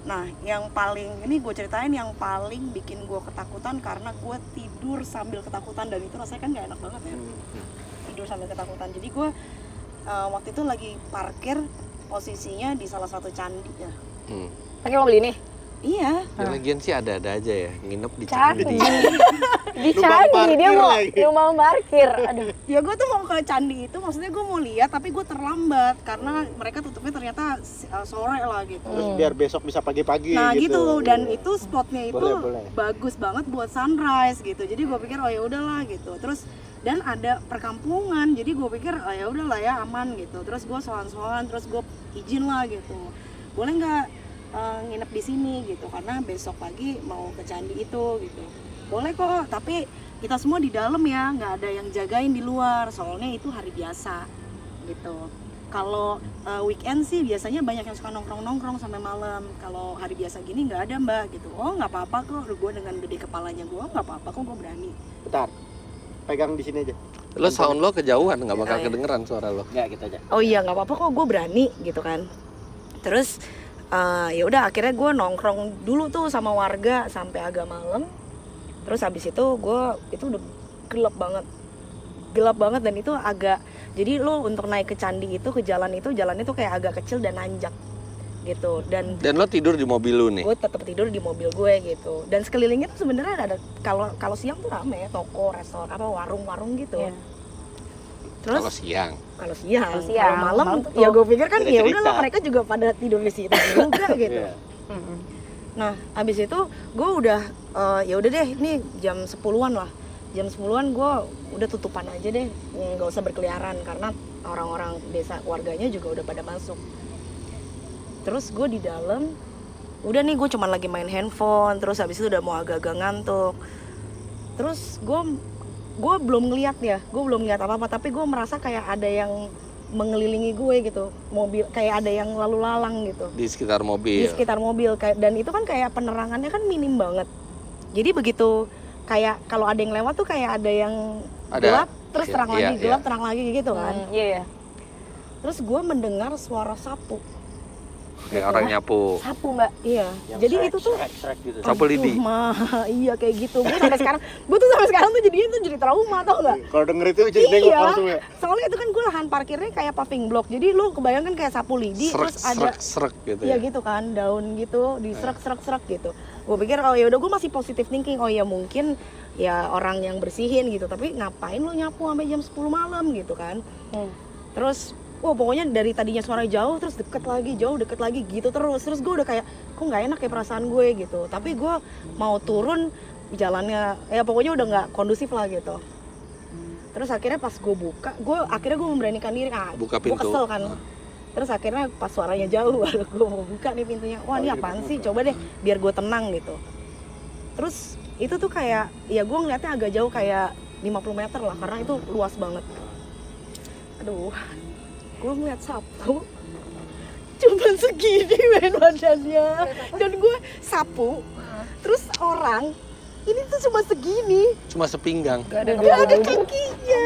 Nah yang paling, ini gue ceritain yang paling bikin gue ketakutan karena gue tidur sambil ketakutan, dan itu rasanya kan gak enak banget ya, tidur sambil ketakutan. Jadi gue waktu itu lagi parkir, posisinya di salah satu candi ya. Pakai mobil ini? Iya. Ya, lagian sih ada-ada aja ya, nginep di Candi. candi. Di Numpang candi, dia parkir mau lagi. numpang parkir. Aduh. Ya gue tuh mau ke candi itu, maksudnya gue mau lihat tapi gue terlambat karena mereka tutupnya ternyata sore lah gitu. Terus biar besok bisa pagi-pagi Nah gitu, dan Iya. itu spotnya itu Boleh. bagus banget buat sunrise gitu. Jadi gue pikir oh ya udahlah gitu. Terus dan ada perkampungan, jadi gue pikir oh ya udahlah ya aman gitu. Terus gue sowan-sowan, terus gue izin lah gitu. Boleh nggak nginep di sini gitu, karena besok pagi mau ke candi itu gitu. Boleh kok, tapi kita semua di dalam ya, nggak ada yang jagain di luar, soalnya itu hari biasa gitu. Kalau weekend sih biasanya banyak yang suka nongkrong sampai malam. Kalau hari biasa gini nggak ada mbak gitu. Oh nggak apa-apa kok, gue dengan gede kepalanya gue nggak apa-apa kok, gue berani. Bentar. Pegang di sini aja. Lo sound lo kejauhan, nggak bakal Oh, iya. kedengeran suara lo. Enggak, gitu aja. Oh iya nggak apa-apa kok, gue berani gitu kan. Terus ya udah akhirnya gue nongkrong dulu tuh sama warga sampai agak malam. Terus habis itu gue itu udah gelap banget dan itu agak, jadi lo untuk naik ke candi itu, ke jalan itu kayak agak kecil dan nanjak gitu. Dan lo tidur di mobil lu nih? gue tetap tidur di mobil gue gitu. Dan sekelilingnya tuh sebenarnya ada, kalau siang tuh rame ya, toko, restoran, apa warung-warung gitu. Iya. Terus Kalau siang. kalau siang, Kalau siang, kalau malam malam tutup. ya gue pikir kan Beda ya cerita. udahlah mereka juga pada tidur di situ juga gitu. Iya. Nah abis itu gue udah ya udah deh, ini jam 10-an lah. Jam 10-an gue udah tutupan aja deh, nggak usah berkeliaran karena orang-orang desa warganya juga udah pada masuk. Terus gue di dalam, udah nih gue cuman lagi main handphone, terus habis itu udah mau agak-agak ngantuk. Terus gue belum ngeliat apa-apa, tapi gue merasa kayak ada yang mengelilingi gue gitu, mobil kayak ada yang lalu lalang gitu Di sekitar di mobil. sekitar mobil kayak, dan itu kan kayak penerangannya kan minim banget. Jadi begitu kayak kalau ada yang lewat tuh kayak ada yang Ada. gelap terus terang Iya, lagi, iya. gelap terang lagi gitu kan. Iya ya. Terus gue mendengar suara sapu. Kayak orang nyapu. Sapu mbak. Iya. Jadi itu tuh gitu. Sapu lidi. Iya kayak gitu. Gue sampai sekarang tuh jadinya tuh jadi trauma tau nggak? Kalau denger itu jadi nengok Iya. langsung ya. Soalnya itu kan gue lahan parkirnya kayak paving block. Jadi lu kebayangkan kayak sapu lidi terus ada Serak gitu iya ya. gitu kan, daun gitu di serak gitu. Gue pikir oh ya udah, gue masih positive thinking, oh ya mungkin ya orang yang bersihin gitu. Tapi ngapain lu nyapu sampai jam 10 malam gitu kan? Terus pokoknya dari tadinya suara jauh terus deket lagi, jauh deket lagi gitu terus gue udah kayak kok nggak enak ya perasaan gue gitu. Tapi gue mau turun jalannya ya pokoknya udah nggak kondusif lah gitu. Terus akhirnya pas gue buka, gue memberanikan diri, Buka gue pintu. kesel kan. Terus akhirnya pas suaranya jauh, baru gue mau buka nih pintunya. Wah ini apaan sih? Coba deh biar gue tenang gitu. Terus itu tuh kayak, ya gue ngeliatnya agak jauh kayak 50 meter lah, karena itu luas banget. Aduh, gue ngeliat sapu, cuma segini men badannya. Dan gue sapu, terus orang, ini tuh cuma segini, Cuma sepinggang. Gak ada gak ada kakinya.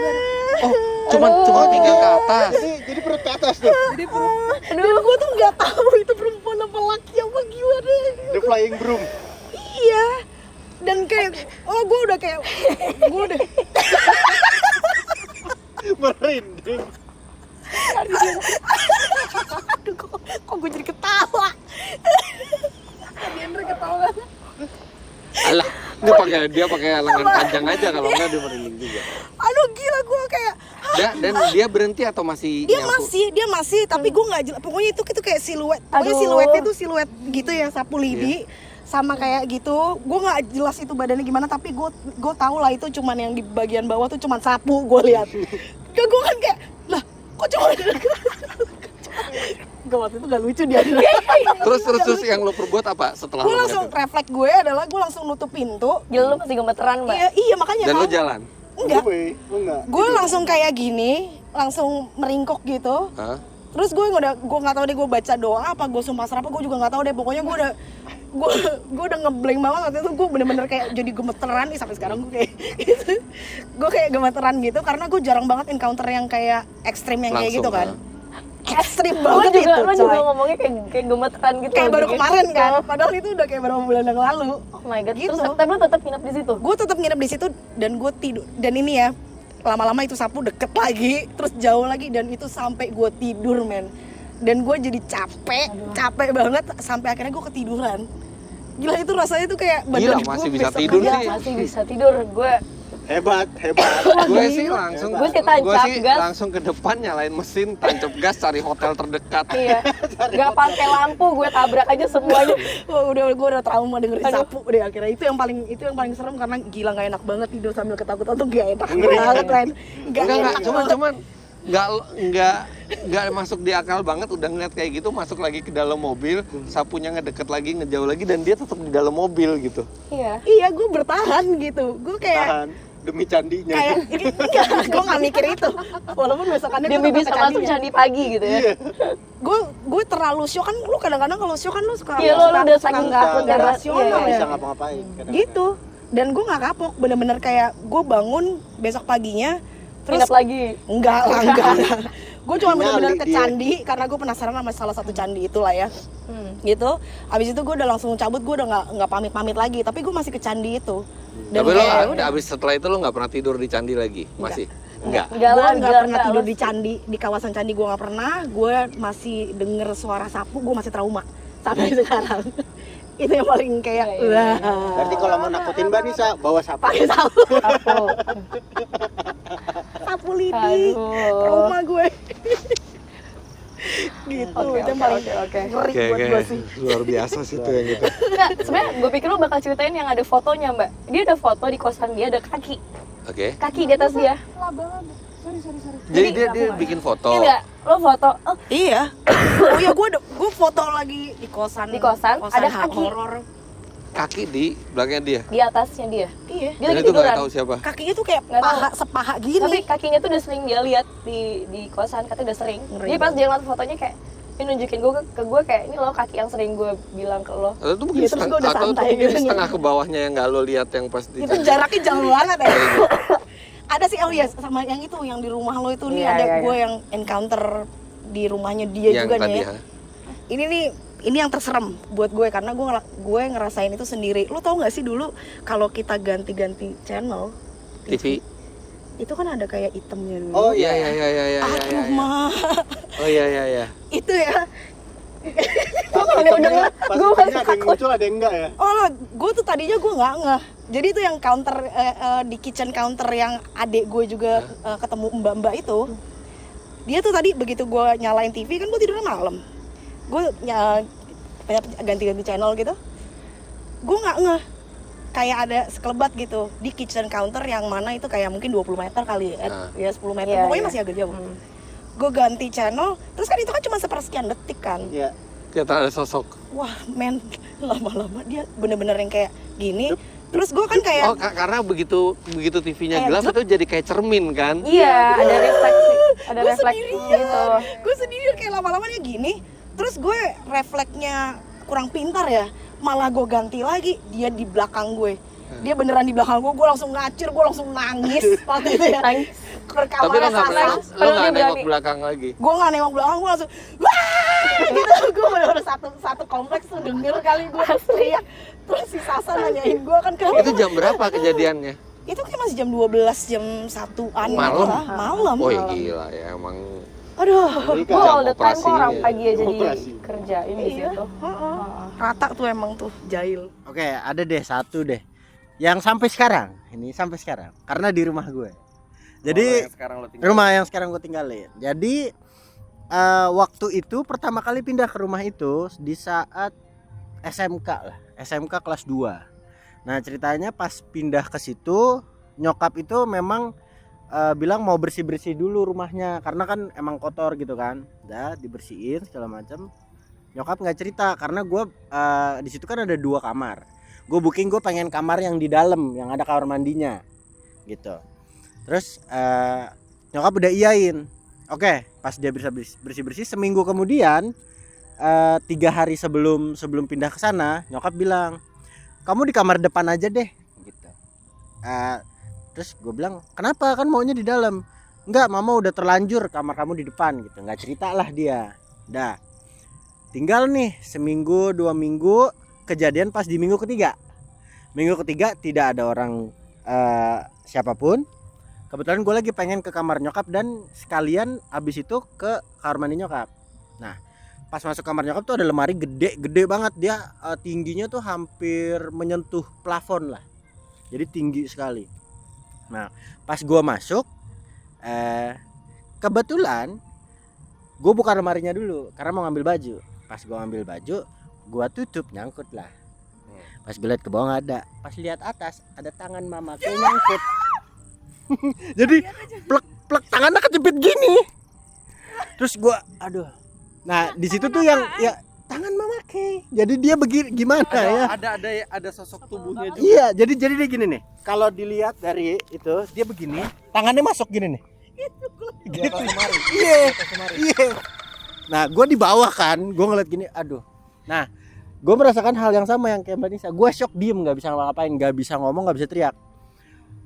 Oh, cuma pinggang ke atas. Jadi perut ke atas tuh. Dan gue tuh nggak tahu itu perempuan apa laki apa gimana. The flying broom. Iya. Dan kayak, gue udah kayak, gue udah Merinding. aduh kok gue jadi ketawa. Alah, dia pakai lengan panjang aja, kalau enggak dia merinding juga. Aduh gila, gue kayak Dan dia berhenti atau masih dia nyapu? masih tapi gue nggak jelas, pokoknya itu kayak siluet, pokoknya Aduh. siluetnya tuh siluet gitu ya, sapu lidi sama kayak gitu. Gue nggak jelas itu badannya gimana, tapi gue tahu lah itu cuman yang di bagian bawah tuh cuman sapu. Gue lihat gue kan kayak lah kok cuma gue waktu itu gak lucu dia. Terus yang lo perbuat apa setelah Gue lo langsung ngeliat refleks gue adalah gue langsung nutup pintu. Gila lu masih gemeteran mbak. Iya makanya itu? Dan lo kan. jalan? Enggak, Enggak. gue langsung kayak gini, langsung meringkuk gitu. Hah? Terus gue nggak tahu deh gue baca doa apa gue sumpah serapah, gue juga nggak tahu deh. Pokoknya gue udah ngeblank banget waktu itu. Gue bener-bener kayak jadi gemeteran nih sampai sekarang gue kayak gitu. Gue kayak gemeteran gitu karena gue jarang banget encounter yang kayak ekstrim yang kayak gitu kan. Ekstrim banget itu, Lo juga coy. ngomongnya kayak gemeteran gitu. Kayak baru gitu. kemarin kan, padahal itu udah kayak beberapa bulan yang lalu. Oh my god. Gitu. Terus tapi lo tetap nginep di situ. Gue tetap nginep di situ dan gue tidur. Dan ini ya, lama-lama itu sapu deket lagi, terus jauh lagi, dan itu sampai gue tidur men. Dan gue jadi capek banget sampai akhirnya gue ketiduran. Gila itu rasanya tuh kayak Gila, badan masih gue bisa besok tidur aja. sih. Masih bisa tidur. Gue Hebat. Gue sih langsung Gue sih tancap gas. langsung ke depan nyalain mesin, tancap gas, cari hotel terdekat. iya. Gak pakai lampu, gue tabrak aja semuanya. Wah, gue udah trauma dengerin sapu deh akhirnya. Itu yang paling serem karena gila nggak enak banget tidur sambil ketakutan tuh gak enak banget Ren. Enggak, cuman nggak masuk di akal banget. Udah ngeliat kayak gitu, masuk lagi ke dalam mobil, sapunya ngedeket lagi, ngejauh lagi, dan dia tetap di dalam mobil gitu. Iya. Iya, gue bertahan gitu. Gue kayak Tahan demi candinya. enggak, gue nggak mikir itu. Walaupun besokannya Demi gue bisa masuk candi pagi gitu ya. gue terlalu shock kan. Lu kadang-kadang kalau shock kan lu suka Iya, lu udah suka saking nggak takut dan rasional iya, Nggak ya bisa ngapa-ngapain. kadang-kadang. gitu. Dan gue nggak kapok, bener-bener kayak gue bangun besok paginya terus Nginep lagi. enggak. Gue cuma bener-bener Nyali ke dia. candi karena gue penasaran sama salah satu candi itulah ya. Gitu. Abis itu gue udah langsung cabut, gue udah nggak pamit lagi, tapi gue masih ke candi itu. Dan Tapi lo kayak udah. abis setelah itu lo nggak pernah tidur di candi lagi? Masih? Enggak. Enggak Gue lah, nggak enggak, pernah enggak. tidur Lo- di candi, di kawasan candi gue nggak pernah. Gue masih denger suara sapu, gue masih trauma sampai sekarang. Itu yang paling kayak wah. Berarti kalau mau nakutin Mbak Nisa, bawa sapu. Pakai sapu, Aku. sapu lidi, Aduh. trauma gue. Gitu, Oke, itu yang oke, paling oke. ngeri buat gue sih. luar biasa sih itu yang gitu. Enggak, sebenarnya gue pikir lo bakal ceritain yang ada fotonya mbak. Dia ada foto di kosan dia, ada kaki. Oke. Kaki di atas dia. Jadi dia bikin foto. Iya enggak? Lo foto, oh Iya. Oh iya, gue foto lagi di kosan. Di kosan, ada kaki. horor. kaki di belakangnya dia. Di atasnya dia. Iya. Dia Dan lagi itu nggak tiduran. tahu siapa. Kakinya tuh kayak Nggak tahu. sepaha gini. Tapi kakinya tuh udah sering dia lihat di kosan, katanya udah sering. Ngeri Jadi pas dia ngeliat fotonya kayak dia nunjukin gue ke gue kayak ini loh kaki yang sering gue bilang ke lo. Atau tuh mungkin Iya, terus gua udah santai mungkin gitu. setengah ke bawahnya yang nggak lo lihat yang pas di. itu jaraknya jauh banget ya. Ada sih, oh iya, sama yang itu yang di rumah lo itu nih, Iya, ada iya, gue yang encounter di rumahnya dia yang juga tadi nih ya. Ini yang terserem buat gue karena gue ngerasain itu sendiri. Lo tau nggak sih dulu kalau kita ganti-ganti channel TV. itu kan ada kayak itemnya dulu. Oh Iya iya. iya. Aduh mah Oh iya. itu ya. Pas itemnya ada yang muncul ada yang enggak ya. Oh, gue tuh tadinya gue nggak ngeh. Jadi itu yang counter di kitchen counter yang adik gue juga ketemu mbak-mbak itu. Dia tuh tadi begitu gue nyalain TV kan gue tidurnya malam. Gue ganti-ganti channel gitu. Gue nggak ngeh. Kayak ada sekelebat gitu di kitchen counter yang mana itu kayak mungkin 20 meter kali ya 10 meter. Iya, Pokoknya iya. masih agak jauh. Gue ganti channel, terus kan itu kan cuma sepersekian detik kan. Iya. Kelihatan ada sosok. Wah men, lama-lama dia bener-bener yang kayak gini. Terus gue kan kayak Oh karena begitu TV-nya Kayak gelap jep. itu jadi kayak cermin kan. Iya, ada refleksi, ada gue refleksi sendirian, gitu. gue sendirian kayak lama-lama dia gini. Terus gue refleksnya kurang pintar ya, malah gue ganti lagi dia di belakang gue. Dia beneran di belakang gue langsung ngacir, gue langsung nangis waktu itu ya. Nangis. Tapi lo Kamarnya nggak Sasa. nengok berani. belakang lagi. Gue nggak nengok belakang, gue langsung wah gitu. Gue bener-bener satu kompleks tuh denger kali gue teriak. Terus si Sasa nanyain gue kan kamu Itu jam berapa kejadiannya? itu kayak masih jam 12, jam 1-an Malam? malam. Oh gila ya emang. Aduh, Gue all the time kok operasinya. orang pagi aja Operasi. kerjain di iya. situ. Rata tuh emang tuh jahil. Oke, ada deh satu deh. Yang sampai sekarang, ini sampai sekarang karena di rumah gue. Jadi rumah yang sekarang gue tinggalin. Jadi waktu itu pertama kali pindah ke rumah itu di saat SMK lah, SMK kelas 2. Nah ceritanya pas pindah ke situ nyokap itu memang bilang mau bersih-bersih dulu rumahnya karena kan emang kotor gitu kan. Udah dibersihin segala macam. Nyokap nggak cerita karena gue di situ kan ada 2 kamar. Gue booking, gue pengen kamar yang di dalam yang ada kamar mandinya gitu. Terus nyokap udah iyain. Oke, pas dia bisa bersih-bersih seminggu kemudian 3 hari sebelum pindah ke sana, nyokap bilang, "Kamu di kamar depan aja deh." gitu. Terus gue bilang, "Kenapa? Kan maunya di dalam." "Enggak, mama udah terlanjur kamar kamu di depan." gitu. Nggak cerita lah dia. Dah. Tinggal nih seminggu 2 minggu, kejadian pas di minggu ketiga. Minggu ketiga tidak ada orang siapapun. Kebetulan gue lagi pengen ke kamar nyokap dan sekalian abis itu ke kamar mandi nyokap. Nah pas masuk kamar nyokap tuh ada lemari gede banget. Dia tingginya tuh hampir menyentuh plafon lah. Jadi tinggi sekali. Nah pas gue masuk kebetulan gue buka lemarinya dulu karena mau ngambil baju. Pas gue ngambil baju gue tutup, nyangkut lah. Pas gue lihat ke bawah nggak ada. Pas lihat atas ada tangan mama kayak nyangkut. Jadi plek tangannya kejepit gini. Terus gua aduh. Nah, di situ tuh yang ya tangan mama kayak. Jadi dia begini gimana ya? Ada sosok tubuhnya juga. Iya, jadi dia gini nih. Kalau dilihat dari itu, dia begini, tangannya masuk gini nih. Gitu. Iya. Nah, gua di bawah kan, gua ngeliat gini, aduh. Nah, gua merasakan hal yang sama yang kayak Mbak Nisa. Gua shock, diem, nggak bisa ngapa-ngapain, nggak bisa ngomong, nggak bisa teriak.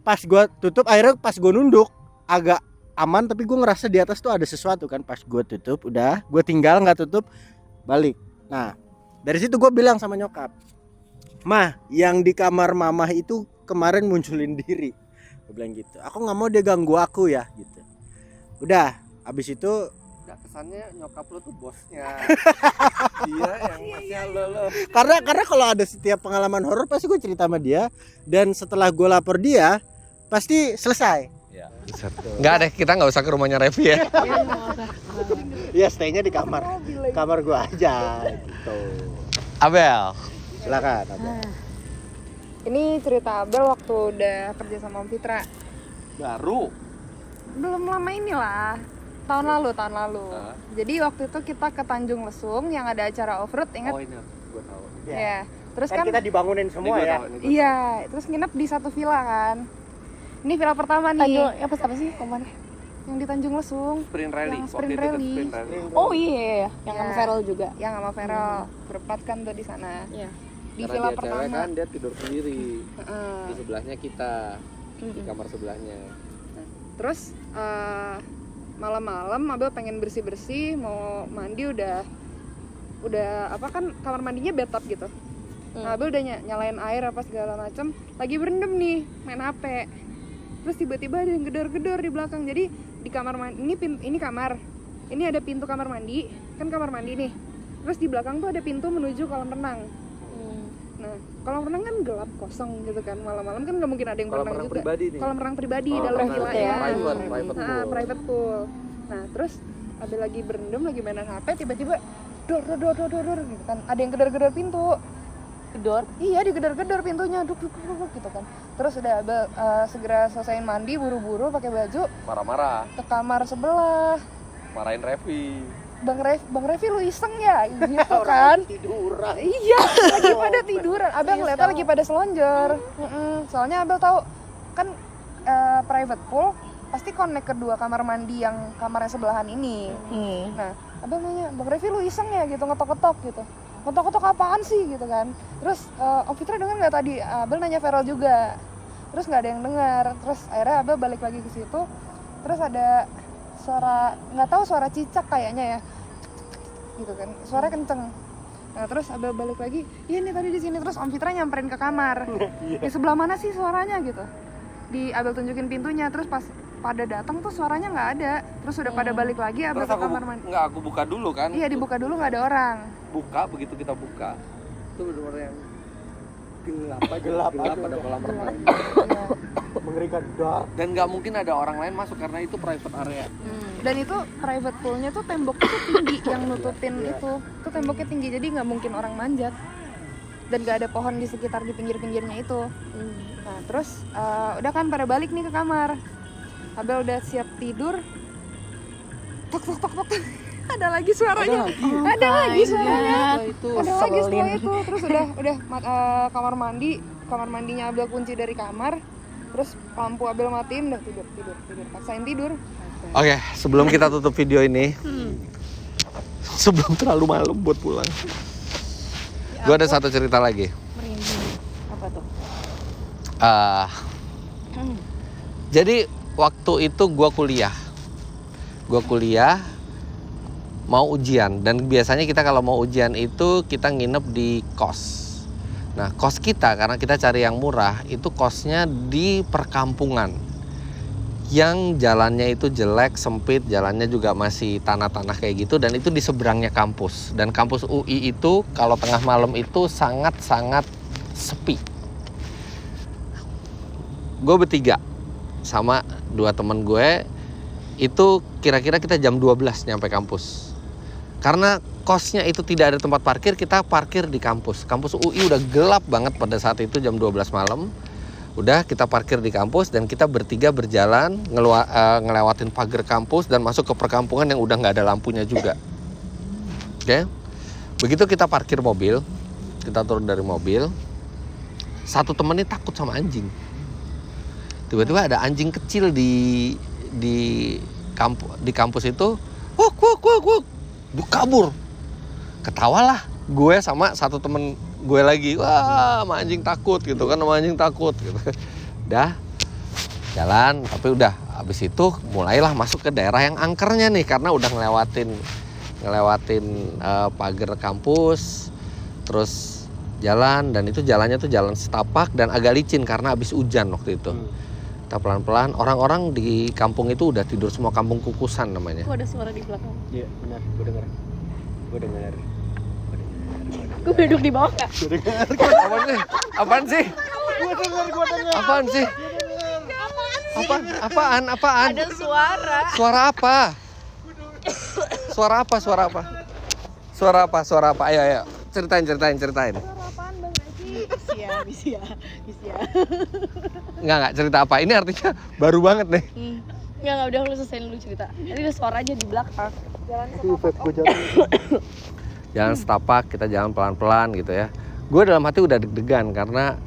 Pas gue tutup, akhirnya pas gue nunduk agak aman, tapi gue ngerasa di atas tuh ada sesuatu kan. Pas gue tutup, udah gue tinggal nggak tutup, balik. Nah dari situ gue bilang sama nyokap, "Mah, yang di kamar mamah itu kemarin munculin diri." Gue bilang gitu, "Aku nggak mau dia ganggu aku ya," gitu. Udah, abis itu Kesannya nyokap lo tuh bosnya. Dia yang bosnya lo. karena kalau ada setiap pengalaman horor pasti gue cerita sama dia, dan setelah gue lapor dia pasti selesai. Nggak deh, kita nggak usah ke rumahnya Revi ya. Ya stay-nya di kamar gue aja gitu. Abel. Silakan Abel. Ini cerita Abel waktu udah kerja sama Om Fitra. Baru. Belum lama inilah. Tahun lalu. Jadi waktu itu kita ke Tanjung Lesung yang ada acara off-road, ingat? Oh ini gue tahu. Ya. Terus kan kita dibangunin semua ya. iya, terus nginep di satu villa kan. Ini villa pertama nih. Apa sih kemana? Yang di Tanjung Lesung. Sprint Rally. Yang Waktu Sprint itu ke Rally. Sprint Rally. Oh iya, yang Iya. sama Feral juga. Yang sama Feral. Berempat kan tuh di sana. Iya. Di Karena villa dia pertama. cewek kan dia tidur sendiri. Heeh. Di sebelahnya kita. Di kamar sebelahnya. Terus malam-malam Abel pengen bersih-bersih, mau mandi udah apa kan kamar mandinya bathtub gitu. Nah, Abel udah nyalain air apa segala macem, lagi berendam nih main HP. Terus tiba-tiba ada yang gedor-gedor di belakang. Jadi di kamar mandi ini kamar. Ini ada pintu kamar mandi, kan kamar mandi nih. Terus di belakang tuh ada pintu menuju kolam renang. Nah, kolam renang kan gelap kosong gitu kan, malam-malam kan nggak mungkin ada yang Kolam berenang renang juga. pribadi nih? Kolam renang pribadi Oh, dalam renang villa ya. ya. Private pool. Private pool. Nah, terus ada lagi berendam, lagi mainan HP, tiba-tiba dor gitu kan. Ada yang gedor-gedor pintu. Gedor? Iya, digedor-gedor pintunya, duk gitu kan. Terus udah Abel segera selesaiin mandi, buru-buru pakai baju Marah-marah. ke kamar sebelah. Marahin Revi. Bang Revi lu iseng ya gitu kan. Tiduran. Iya, lagi pada tiduran. Abel ngeliatnya lagi pada selonjor. Soalnya Abel tahu kan private pool pasti connect kedua kamar mandi yang kamarnya sebelahan ini. Nah, Abel nanya, Bang Revi lu iseng ya gitu, ngetok-ngetok gitu. Ngetok-ngetok apaan sih gitu kan. Terus Om Fitra dengar nggak tadi? Abel nanya Feral juga. Terus nggak ada yang dengar. Terus akhirnya Abel balik lagi ke situ. Terus ada suara, nggak tahu suara cicak kayaknya ya, gitu kan, suara kenceng. Nah terus Abel balik lagi, iya nih tadi di sini. Terus Om Fitra nyamperin ke kamar, di sebelah mana sih suaranya gitu. Di Abel tunjukin pintunya, terus pas pada datang tuh suaranya nggak ada. Terus udah pada balik lagi Abel Terus ke kamar mandi. aku buka dulu kan. Iya dibuka dulu, nggak ada orang. Buka, begitu kita buka itu benar-benar yang gelap aja. ada kolam renang. Iya. Mengerikan dark. Dan nggak mungkin ada orang lain masuk karena itu private area. Dan itu private poolnya tuh temboknya tuh tinggi yang nutupin itu temboknya tinggi, jadi nggak mungkin orang manjat. Dan nggak ada pohon di sekitar di pinggir-pinggirnya itu. Nah terus udah kan pada balik nih ke kamar. Abel udah siap tidur. Tok. Ada lagi suaranya. Ada lagi suaranya. Ada lagi setelah itu. Terus udah kamar mandinya Abel kunci dari kamar. Terus lampu Abel matiin, udah tidur. Paksain tidur. Oke, sebelum kita tutup video ini, sebelum terlalu malam buat pulang, gue ada satu cerita lagi. Apa tuh? Jadi waktu itu gue kuliah mau ujian, dan biasanya kita kalau mau ujian itu kita nginep di kos. Nah kos kita, karena kita cari yang murah, itu kosnya di perkampungan yang jalannya itu jelek, sempit, jalannya juga masih tanah-tanah kayak gitu, dan itu di seberangnya kampus. Dan kampus UI itu kalau tengah malam itu sangat-sangat sepi. Gue bertiga sama dua temen gue, itu kira-kira kita jam 12 nyampe kampus. Karena kosnya itu tidak ada tempat parkir, kita parkir di kampus. Kampus UI udah gelap banget pada saat itu jam 12 malam. Udah kita parkir di kampus dan kita bertiga berjalan ngelewatin pagar kampus dan masuk ke perkampungan yang udah nggak ada lampunya juga. Oke. Begitu kita parkir mobil, kita turun dari mobil, satu temen ini takut sama anjing. Tiba-tiba ada anjing kecil di kampus itu, wuk, dia kabur. Ketawalah gue sama satu temen gue lagi, wah sama anjing takut gitu kan, sama anjing takut gitu. Udah jalan, tapi udah habis itu mulailah masuk ke daerah yang angkernya nih, karena udah ngelewatin pagar kampus, terus jalan, dan itu jalannya tuh jalan setapak dan agak licin karena habis hujan waktu itu. Kita pelan-pelan, orang-orang di kampung itu udah tidur semua, kampung Kukusan namanya. Kok ada suara di belakang? Iya benar, gue dengar. Gue duduk di bawah nggak? Apaan sih? Apaan sih? Apaan? Ada suara. Suara apa? Suara apa? Ayo. Ceritain. Bisa. Enggak, cerita apa? Ini artinya baru banget nih. Enggak, udah lu selesaiin dulu cerita. Tadi ada suara aja di belakang. Jalan setapak, kita jalan pelan-pelan gitu ya. gue dalam hati udah deg-degan karena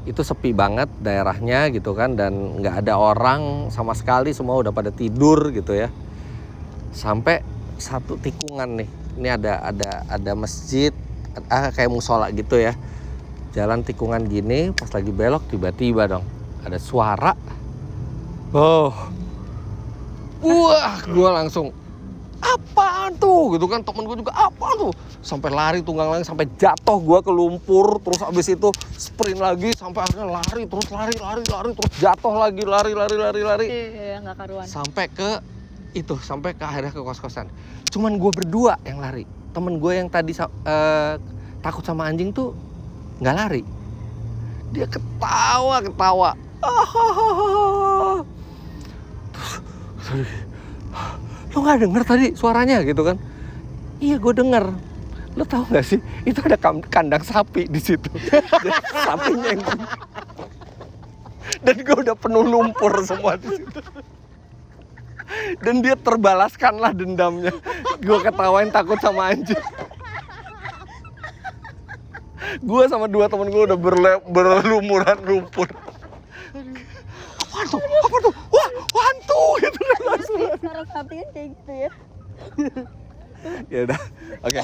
itu sepi banget daerahnya gitu kan, dan nggak ada orang sama sekali, semua udah pada tidur gitu ya. Sampai satu tikungan nih, ini ada masjid, kayak musola gitu ya, jalan tikungan gini, pas lagi belok tiba-tiba dong ada suara, wah gue langsung apaan tuh gitu kan, temen gue juga apaan tuh, sampai lari tunggang langgang sampai jatuh gue ke lumpur, terus abis itu sprint lagi sampai akhirnya lari terus terus jatuh lagi lari Iya, nggak karuan. sampai ke akhirnya ke kos-kosan. Cuman gue berdua yang lari, temen gue yang tadi takut sama anjing tuh nggak lari, dia ketawa terus lo nggak denger tadi suaranya gitu kan? Iya gue denger. Lo tau nggak sih itu ada kandang sapi di situ. Sapinya yang dan gue udah penuh lumpur semua di situ. Dan dia terbalaskanlah dendamnya. Gue ketawain takut sama anjing. Gue sama 2 temen gue udah berlumuran lumpur. Apa tuh? Wah, hantu gitu kan langsung. Suara sapinya kayak gitu ya. Ya udah. Oke.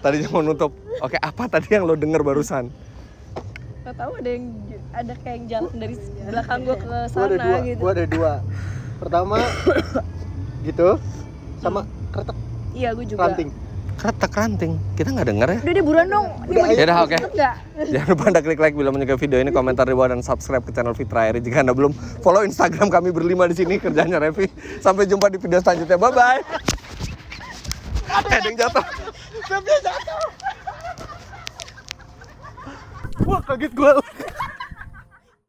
Tadinya mau nutup. Oke, apa tadi yang lo denger barusan? Gak tahu ada kayak yang jalan dari belakang gue ke sana gitu. Gue ada 2. Pertama gitu sama kretek Iya, gue juga. ranting. Kretek ranting. Kita nggak denger ya? Udah deh buruan dong. Ya udah, oke. Enggak. Jangan lupa Anda klik like bila menyukai video ini, komentar di bawah, dan subscribe ke channel Fitra Eri. Jika Anda belum follow Instagram kami berlima di sini, kerjanya Revi. Sampai jumpa di video selanjutnya. Bye bye. Ada yang jatuh. Wah, kaget gue.